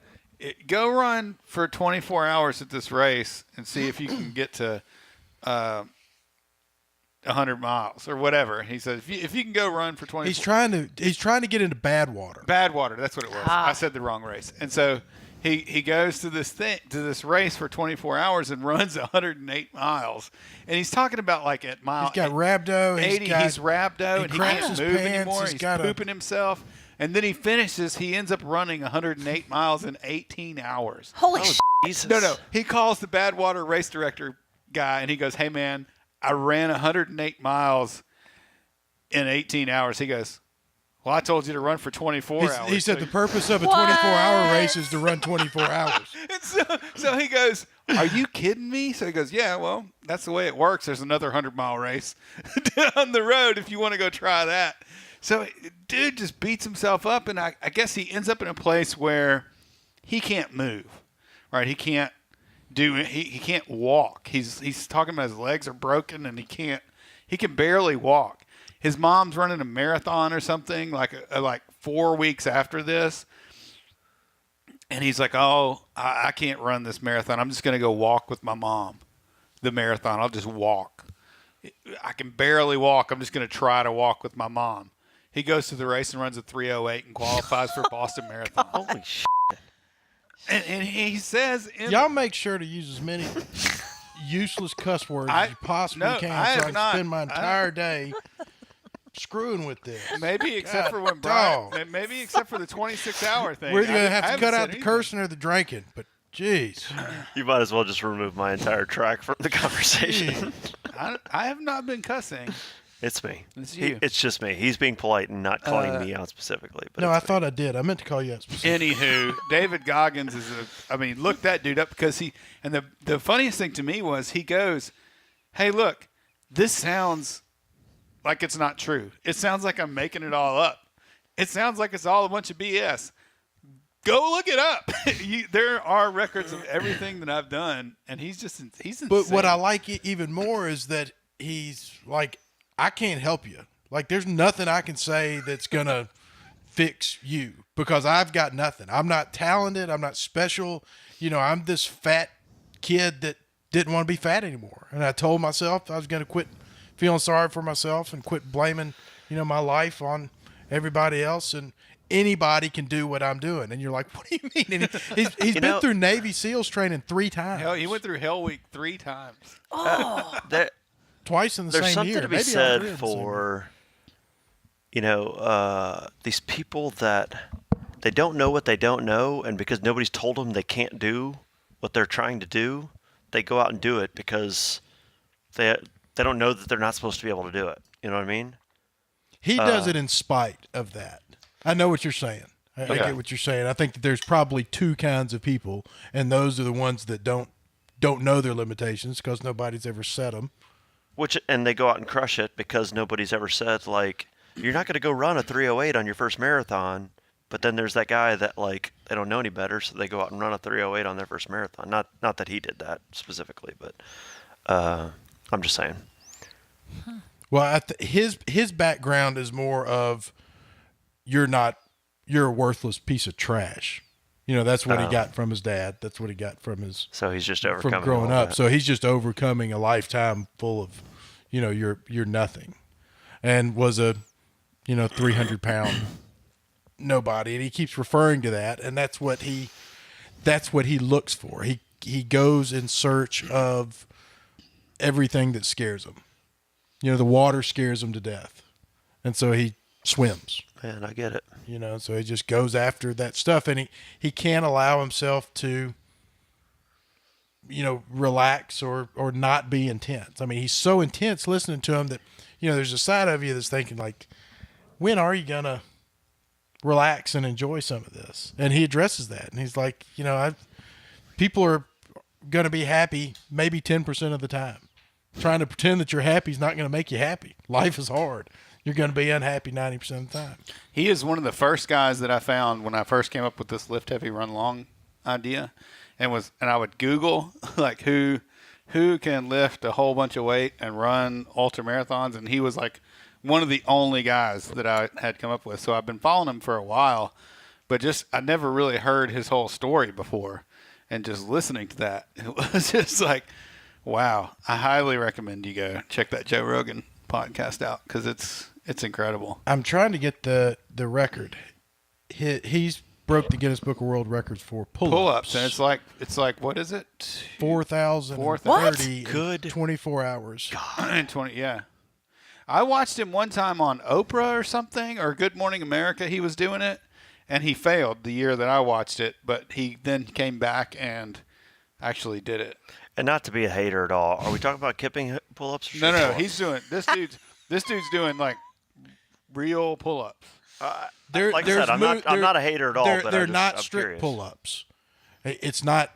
for 24 hours at this race and see if you can get to 100 miles or whatever. He said, if you can go run for 24 He's trying to get into Badwater. Badwater, that's what it was. I said the wrong race. And so he goes to this race for 24 hours and runs 108 miles. And he's talking about like at mile He's got rhabdo. 80, he's rhabdo and he cramps can't his move pants, anymore. he's He's got a- pooping himself. And then he finishes. He ends up running 108 miles in 18 hours. Holy shit. Jesus. No. He calls the Badwater race director guy and he goes, hey, man, I ran 108 miles in 18 hours. He goes, well, I told you to run for 24 hours. He said So the purpose of a What? 24-hour race is to run 24 hours. And so he goes, are you kidding me? So he goes, yeah, well, that's the way it works. There's another 100-mile race down the road if you want to go try that. So dude just beats himself up, and I guess he ends up in a place where he can't move, right? He can't he can't walk. He's talking about his legs are broken, and he can barely walk. His mom's running a marathon or something like 4 weeks after this. And he's like, oh, I can't run this marathon. I'm just going to go walk with my mom, the marathon. I'll just walk. I can barely walk. I'm just going to try to walk with my mom. He goes to the race and runs a 3:08 and qualifies for Boston Marathon. Holy shit. And he says, Y'all make sure to use as many useless cuss words as you possibly no, can I so I have can not. spend my entire day screwing with this. maybe except for when dog. Brian, maybe except for the 26-hour thing. We're going to I have to haven't cut said out the anything. cursing or the drinking, but jeez. You might as well just remove my entire track from the conversation. I have not been cussing. It's me. It's you. It's just me. He's being polite and not calling me out specifically. But No, I it's me. thought I did. I meant to call you out specifically. Anywho, David Goggins look that dude up because the funniest thing to me was he goes, hey, look, this sounds like it's not true. It sounds like I'm making it all up. It sounds like it's all a bunch of BS. Go look it up. There are records of everything that I've done, and he's insane. But what I like even more is that he's like, I can't help you. Like, there's nothing I can say that's going to fix you because I've got nothing. I'm not talented. I'm not special. I'm this fat kid that didn't want to be fat anymore. And I told myself I was going to quit feeling sorry for myself and quit blaming, my life on everybody else. And anybody can do what I'm doing. And you're like, what do you mean? And he's been through Navy SEALs training 3 times. Hell, he went through Hell Week 3 times. Oh, Twice in the There's same year. something to be Maybe all said 3 in the same year. for, these people that they don't know what they don't know, and because nobody's told them they can't do what they're trying to do, they go out and do it because they don't know that they're not supposed to be able to do it. You know what I mean? He does it in spite of that. I know what you're saying. I get what you're saying. I think that there's probably 2 kinds of people, and those are the ones that don't know their limitations because nobody's ever set them. And they go out and crush it because nobody's ever said, like, you're not going to go run a 3:08 on your first marathon. But then there's that guy that, like, they don't know any better, so they go out and run a 3:08 on their first marathon. Not that he did that specifically, but I'm just saying. Well, his background is more of you're a worthless piece of trash. That's what he got from his dad. That's what he got from his So he's just overcoming from growing all up. that. So he's just overcoming a lifetime full of, you're nothing, and was a 300-pound nobody, and he keeps referring to that, and that's what he looks for. He goes in search of everything that scares him. The water scares him to death, and so he swims. Man, I get it. So he just goes after that stuff, and he can't allow himself to relax or not be intense. I mean, he's so intense listening to him that there's a side of you that's thinking, like, when are you gonna relax and enjoy some of this? And he addresses that, and he's like, people are going to be happy maybe 10% of the time. Trying to pretend that you're happy is not going to make you happy. Life is hard. You're going to be unhappy 90% of the time. He is one of the first guys that I found when I first came up with this lift heavy, run long idea, and I would Google like who can lift a whole bunch of weight and run ultra marathons, and he was like one of the only guys that I had come up with. So I've been following him for a while, but I never really heard his whole story before, and just listening to that, it was just like, wow. I highly recommend you go check that Joe Rogan podcast out because it's incredible. I'm trying to get the record. He's broke the Guinness Book of World Records for pull-ups. And it's like what is it? 4,030 Good. 24 hours. And 20, yeah. I watched him one time on Oprah or something, or Good Morning America. He was doing it, and he failed the year that I watched it, but he then came back and actually did it. And not to be a hater at all. Are we talking about kipping pull-ups? Or No, pull-ups? he's doing this dude's doing like real pull-ups. Like I said, I'm not a hater at all. But They're not I'm strict curious. pull-ups. It's not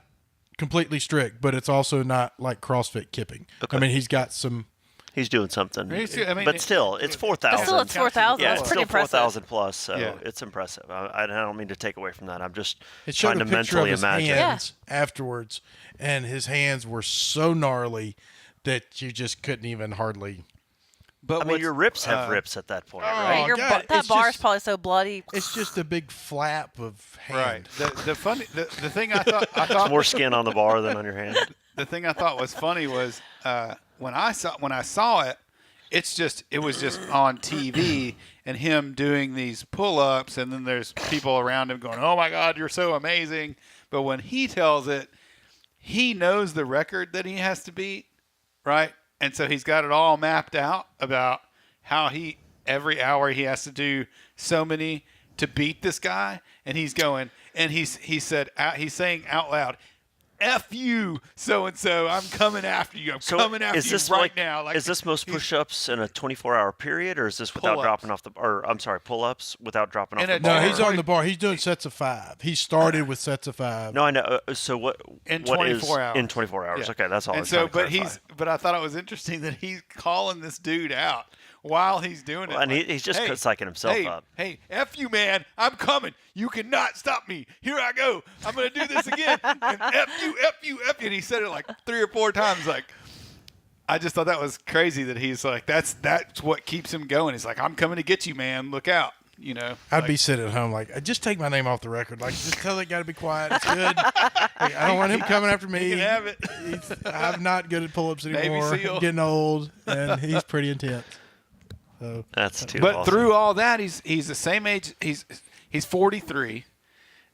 completely strict, but it's also not like CrossFit kipping. Okay. I mean, he's got some. He's doing something. I mean, but still, it's 4,000. still it's 4,000. Yeah, That's it's pretty still impressive. 4,000 plus, so Yeah. it's impressive. I don't mean to take away from that. I'm just It showed trying a to picture of mentally his imagine. hands afterwards, and his hands were so gnarly that you just couldn't even hardly. but I mean, your rips have rips at that point, right? Yeah, God, that it's bar is just- probably so bloody. It's just a big flap of hand. right. The thing I thought There's more skin on the bar than on your hand. the thing I thought was funny was when I saw it, it was just on TV and him doing these pull-ups, and then there's people around him going, "Oh my God, you're so amazing!" But when he tells it, he knows the record that he has to beat, right? And so he's got it all mapped out about how every hour he has to do so many to beat this guy, and he's going, and he's saying out loud, F you, so-and-so. I'm coming after you. I'm coming after you right now. Like, is this most push-ups in a 24-hour period, or is this without dropping off the? Or I'm sorry, pull-ups without dropping off the bar? No, he's on the bar. He's doing sets of 5. He started with sets of 5. No, I know. So what? In what 24 hours. In 24 hours. Yeah. Okay, that's all. And so, but I thought it was interesting that he's calling this dude out while he's doing it. And he's just psyching himself up. Hey, F you, man. I'm coming. You cannot stop me. Here I go. I'm going to do this again. And F you, F you, F you. And he said it like 3 or 4 times. Like, I just thought that was crazy that he's like, that's what keeps him going. He's like, I'm coming to get you, man. Look out. You know, I'd be sitting at home like, just take my name off the record. Like, just tell that guy to be quiet. It's good. Like, I don't want him coming after me. He can have it. I'm not good at pull-ups anymore. Navy SEAL. I'm getting old, and he's pretty intense. So That's too. But awesome. through all that, he's the same age. He's 43,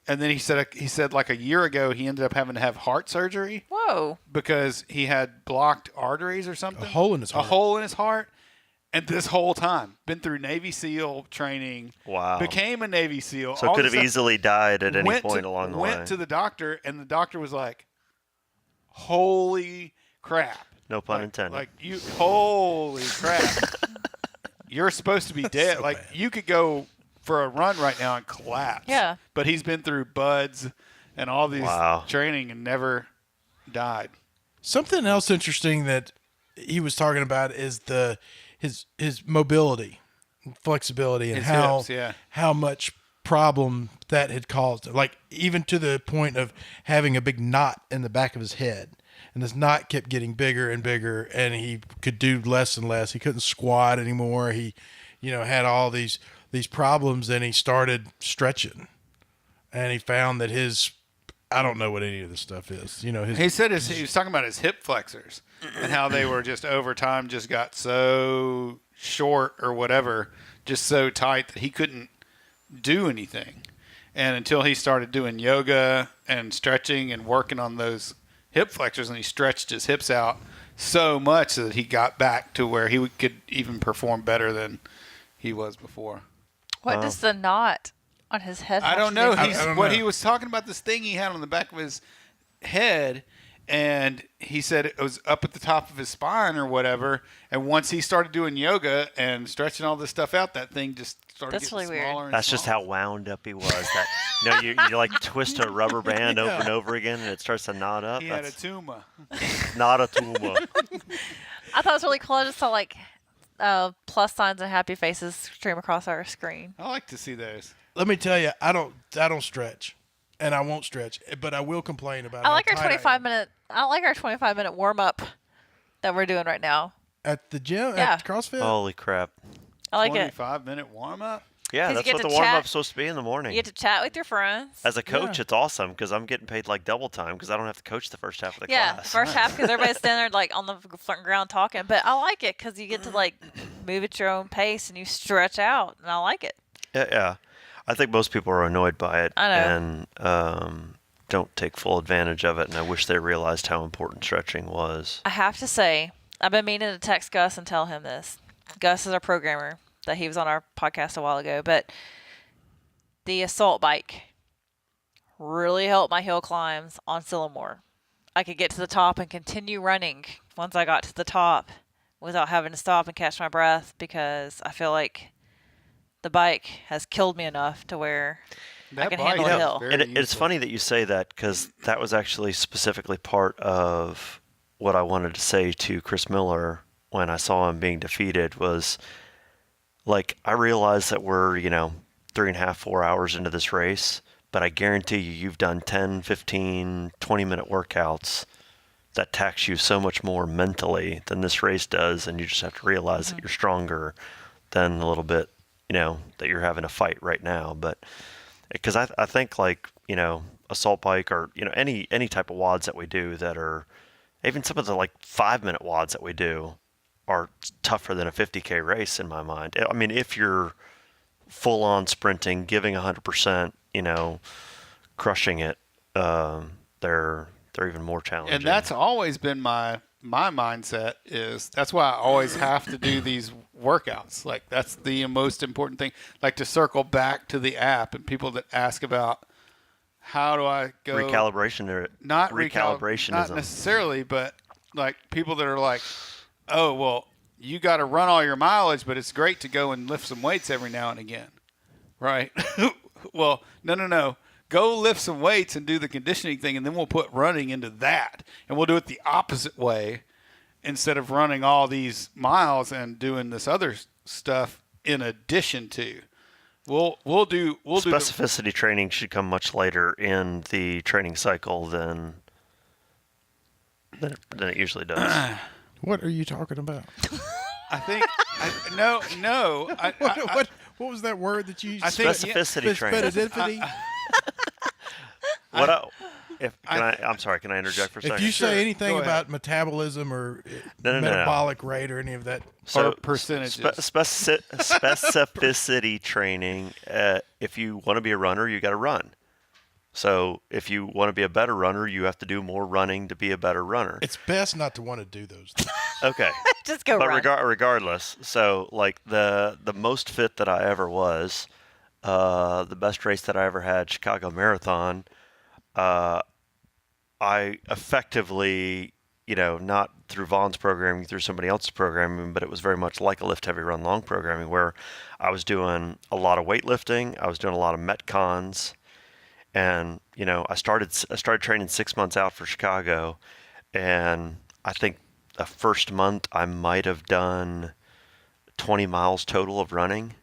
and then he said like a year ago he ended up having to have heart surgery. Whoa. Because he had blocked arteries or something. A hole in his heart. A hole in his heart. And this whole time, been through Navy SEAL training. Wow. Became a Navy SEAL. So could have easily died at any point along the way. Went to the doctor, and the doctor was like, "Holy crap!" No pun intended. Like holy crap! You're supposed to be dead. So like bad. you could go for a run right now and collapse. Yeah. But he's been through buds and all these Wow. training and never died. something else interesting that he was talking about is his mobility, and flexibility, and His how hips, yeah. how much problem that had caused. Like even to the point of having a big knot in the back of his head. And this knot kept getting bigger and bigger, and he could do less and less. He couldn't squat anymore. He, had all these problems, and he started stretching. And he found that I don't know what any of this stuff is. He said he was talking about his hip flexors and how they were just over time just got so short or whatever, just so tight that he couldn't do anything. And until he started doing yoga and stretching and working on those hip flexors, and he stretched his hips out so much that he got back to where he could even perform better than he was before. What does the knot on his head I have don't to know. do? I don't know. He was talking about this thing he had on the back of his head, and he said it was up at the top of his spine or whatever. And once he started doing yoga and stretching all this stuff out, that thing just started That's getting really weird. smaller and That's just smaller. how wound up he was. That you like twist a rubber band over and over again, and it starts to knot up. He had a That's tumor. not a tumor. I thought it was really cool. I just saw like plus signs and happy faces stream across our screen. I like to see those. Let me tell you, I don't stretch, and I won't stretch, but I will complain about. I like our how tight I 25 am. minute. I like our 25-minute warm up that we're doing right now. At the gym Yeah. at CrossFit. Holy crap! I like it. 25-minute warm-up? Yeah, 'Cause you that's get what to the warm chat. up's supposed to be in the morning. You get to chat with your friends. As a coach, Yeah. it's awesome because I'm getting paid like double time because I don't have to coach the first half of the Yeah, class. first half because everybody's standing there like on the front ground talking. But I like it because you get to like move at your own pace and you stretch out, and I like it. Yeah. I think most people are annoyed by it I know. and don't take full advantage of it. And I wish they realized how important stretching was. I have to say, I've been meaning to text Gus and tell him this. Gus is our programmer that he was on our podcast a while ago, but the assault bike really helped my hill climbs on Sillamore. I could get to the top and continue running once I got to the top without having to stop and catch my breath because I feel like the bike has killed me enough to where I can handle a hill. And it's funny that you say that because that was actually specifically part of what I wanted to say to Chris Miller when I saw him being defeated was like, I realize that we're, 3.5, 4 hours into this race, but I guarantee you've done 10, 15, 20-minute workouts that tax you so much more mentally than this race does. And you just have to realize that you're stronger than a little bit, that you're having a fight right now. But because I think like, assault bike or, any type of WODs that we do that are even some of the like 5-minute WODs that we do are tougher than a 50K race in my mind. I mean, if you're full on sprinting, giving 100%, crushing it, they're even more challenging. And that's always been my mindset is that's why I always have to do these workouts. Like that's the most important thing. Like to circle back to the app and people that ask about how do I go recalibration or not recalibrationism. not necessarily, but like people that are like, oh, well, you got to run all your mileage, but it's great to go and lift some weights every now and again, right? Well, no. Go lift some weights and do the conditioning thing, and then we'll put running into that, and we'll do it the opposite way instead of running all these miles and doing this other stuff in addition to. We'll do Specificity training should come much later in the training cycle than it usually does. What are you talking about? I think no. What was that word that you used? I think Specificity training. Specificity. I'm sorry. Can I interject for a second? If you say anything Go about metabolism or No. metabolic rate or any of that, So or percentages. Specificity training. If you want to be a runner, you got to run. So if you want to be a better runner, you have to do more running to be a better runner. it's best not to want to do those things. Okay. Just go But run. regardless, so like the most fit that I ever was, the best race that I ever had, Chicago Marathon, I effectively, not through Vaughn's programming, through somebody else's programming, but it was very much like a lift heavy run long programming where I was doing a lot of weightlifting, I was doing a lot of metcons, and I started training 6 months out for Chicago, and I think the first month I might have done 20 miles total of running.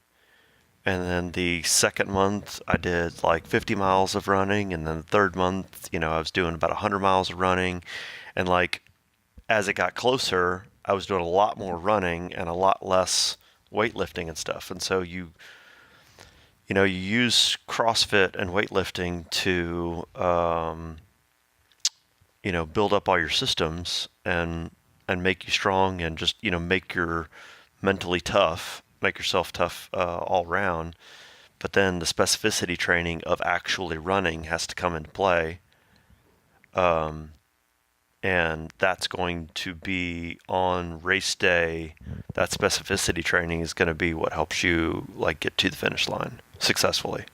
And then the second month I did like 50 miles of running. And then the third month, I was doing about 100 miles of running. And like, as it got closer, I was doing a lot more running and a lot less weightlifting and stuff. And so you use CrossFit and weightlifting to, build up all your systems and make you strong and just, make your mentally tough, make yourself tough all around. But then the specificity training of actually running has to come into play. And that's going to be on race day. That specificity training is going to be what helps you like get to the finish line successfully.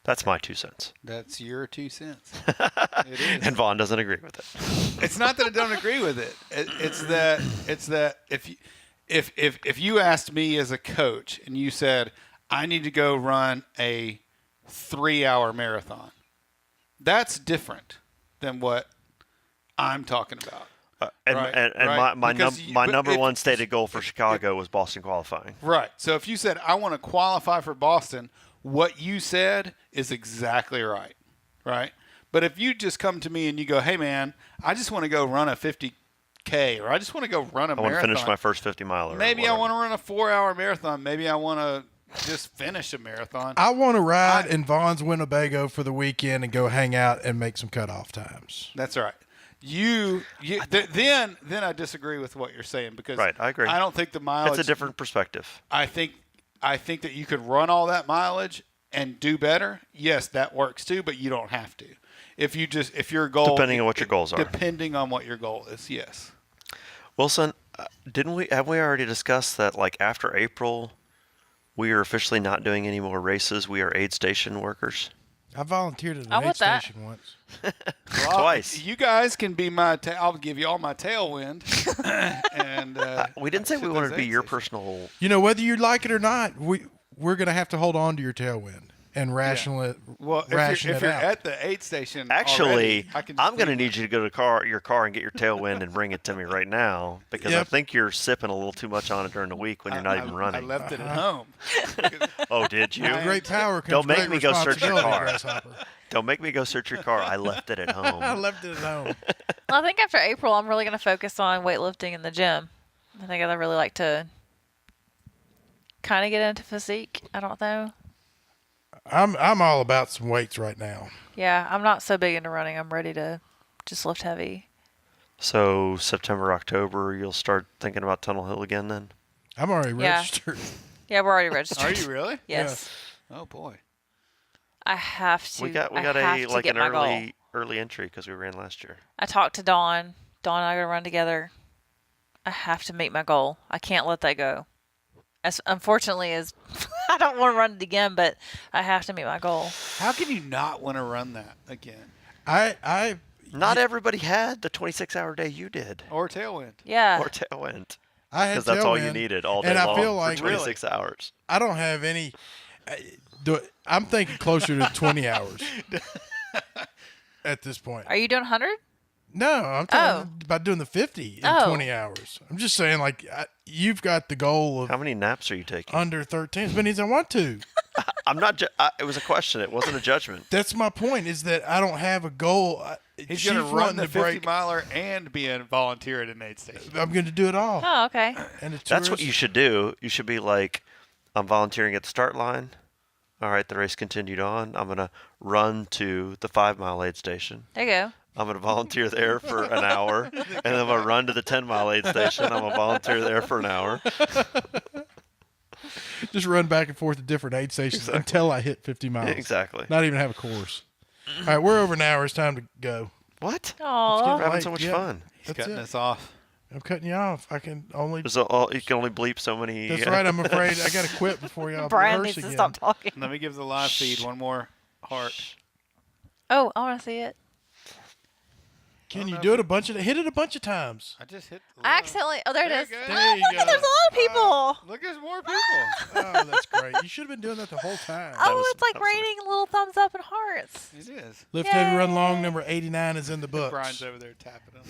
That's my 2 cents. That's your 2 cents. It is. And Vaughn doesn't agree with it. It's not that I don't agree with it. It's that if you asked me as a coach and you said I need to go run a 3-hour marathon, that's different than what I'm talking about. My number one stated goal for Chicago was Boston qualifying. Right. So if you said I want to qualify for Boston, what you said is exactly right. Right. But if you just come to me and you go, hey man, I just want to go run a 50K, or I just want to go run a marathon. I want to finish my first 50 miler. Maybe I want to run a 4-hour marathon. Maybe I want to just finish a marathon. I want to ride in Vaughn's Winnebago for the weekend and go hang out and make some cutoff times. That's right. Then I disagree with what you're saying because right, I agree. I don't think the mileage. It's a different perspective. I think that you could run all that mileage and do better. Yes, that works too, but you don't have to. If your goal, depending on what your goals are, depending on what your goal is, yes. Wilson, have we already discussed that? Like after April, we are officially not doing any more races. We are aid station workers. I volunteered at I an aid want that. station once. Twice. You guys can be my. I'll give you all my tailwind. And we didn't say we wanted to be your stations. personal. Whether you like it or not, we're going to have to hold on to your tailwind and ration it. Well, if you're at the aid station, Actually, already, I'm going to need you to go to your car and get your tailwind and bring it to me right now because I think you're sipping a little too much on it during the week when you're not even running. I left it at home. Oh, did you? Great power comes Don't make great me go search your responsibility, car. Grasshopper. Don't make me go search your car. I left it at home. I left it at home. Well, I think after April, I'm really going to focus on weightlifting in the gym. I think I'd really like to kind of get into physique. I don't know. I'm all about some weights right now. Yeah, I'm not so big into running. I'm ready to just lift heavy. So September, October, you'll start thinking about Tunnel Hill again then? I'm already Yeah. registered. Yeah, we're already registered. Are you really? Yes. Oh boy. I have to. We got I have a to like get an my goal. early entry because we ran last year. I talked to Dawn. Dawn and I are going to run together. I have to meet my goal. I can't let that go. as unfortunately as I don't want to run it again, but I have to meet my goal. How can you not want to run that again? Not everybody had the 26-hour day you did, Or Tailwind. Yeah. or Tailwind, I had because that's all you Tailwind, needed all day and I long feel like for 26 hours. I don't have any. I'm thinking closer to 20 hours at this point. Are you doing 100? No, I'm talking about doing the 50 in 20 hours. I'm just saying, like, you've got the goal of How many naps are you taking? under 13 as many as I want to. I'm not. It was a question. It wasn't a judgment. That's my point. Is that I don't have a goal. He's going to run the 50 miler and be a volunteer at an aid station. I'm going to do it all. Oh, okay. And That's what you should do. You should be like, I'm volunteering at the start line. All right, the race continued on. I'm going to run to the 5-mile aid station. There you go. I'm going to volunteer there for an hour. And then I'm going to run to the 10-mile aid station. I'm going to volunteer there for an hour. Just run back and forth to different aid stations until I hit 50 miles. Exactly. Not even have a course. All right, we're over an hour. It's time to go. What? Aw. We're having Right, so much yeah. fun. He's That's cutting it. us off. I'm cutting you off. I can only. You can only bleep so many. That's right. I'm afraid I got to quit before y'all Brian rehearse needs to again. stop talking. Let me give the live feed one more heart. Oh, I want to see it. Can you do it hit it a bunch of times? I just hit. I accidentally. Oh, there it There is. you go. Oh, There you look, go. there's a lot of people. Look, there's more people. Oh, that's great. You should have been doing that the whole time. Oh, was- it's like that was raining little thumbs up and hearts. It is. Lift Heavy Run Long Yay. number 89 is in the books. Brian's over there tapping them.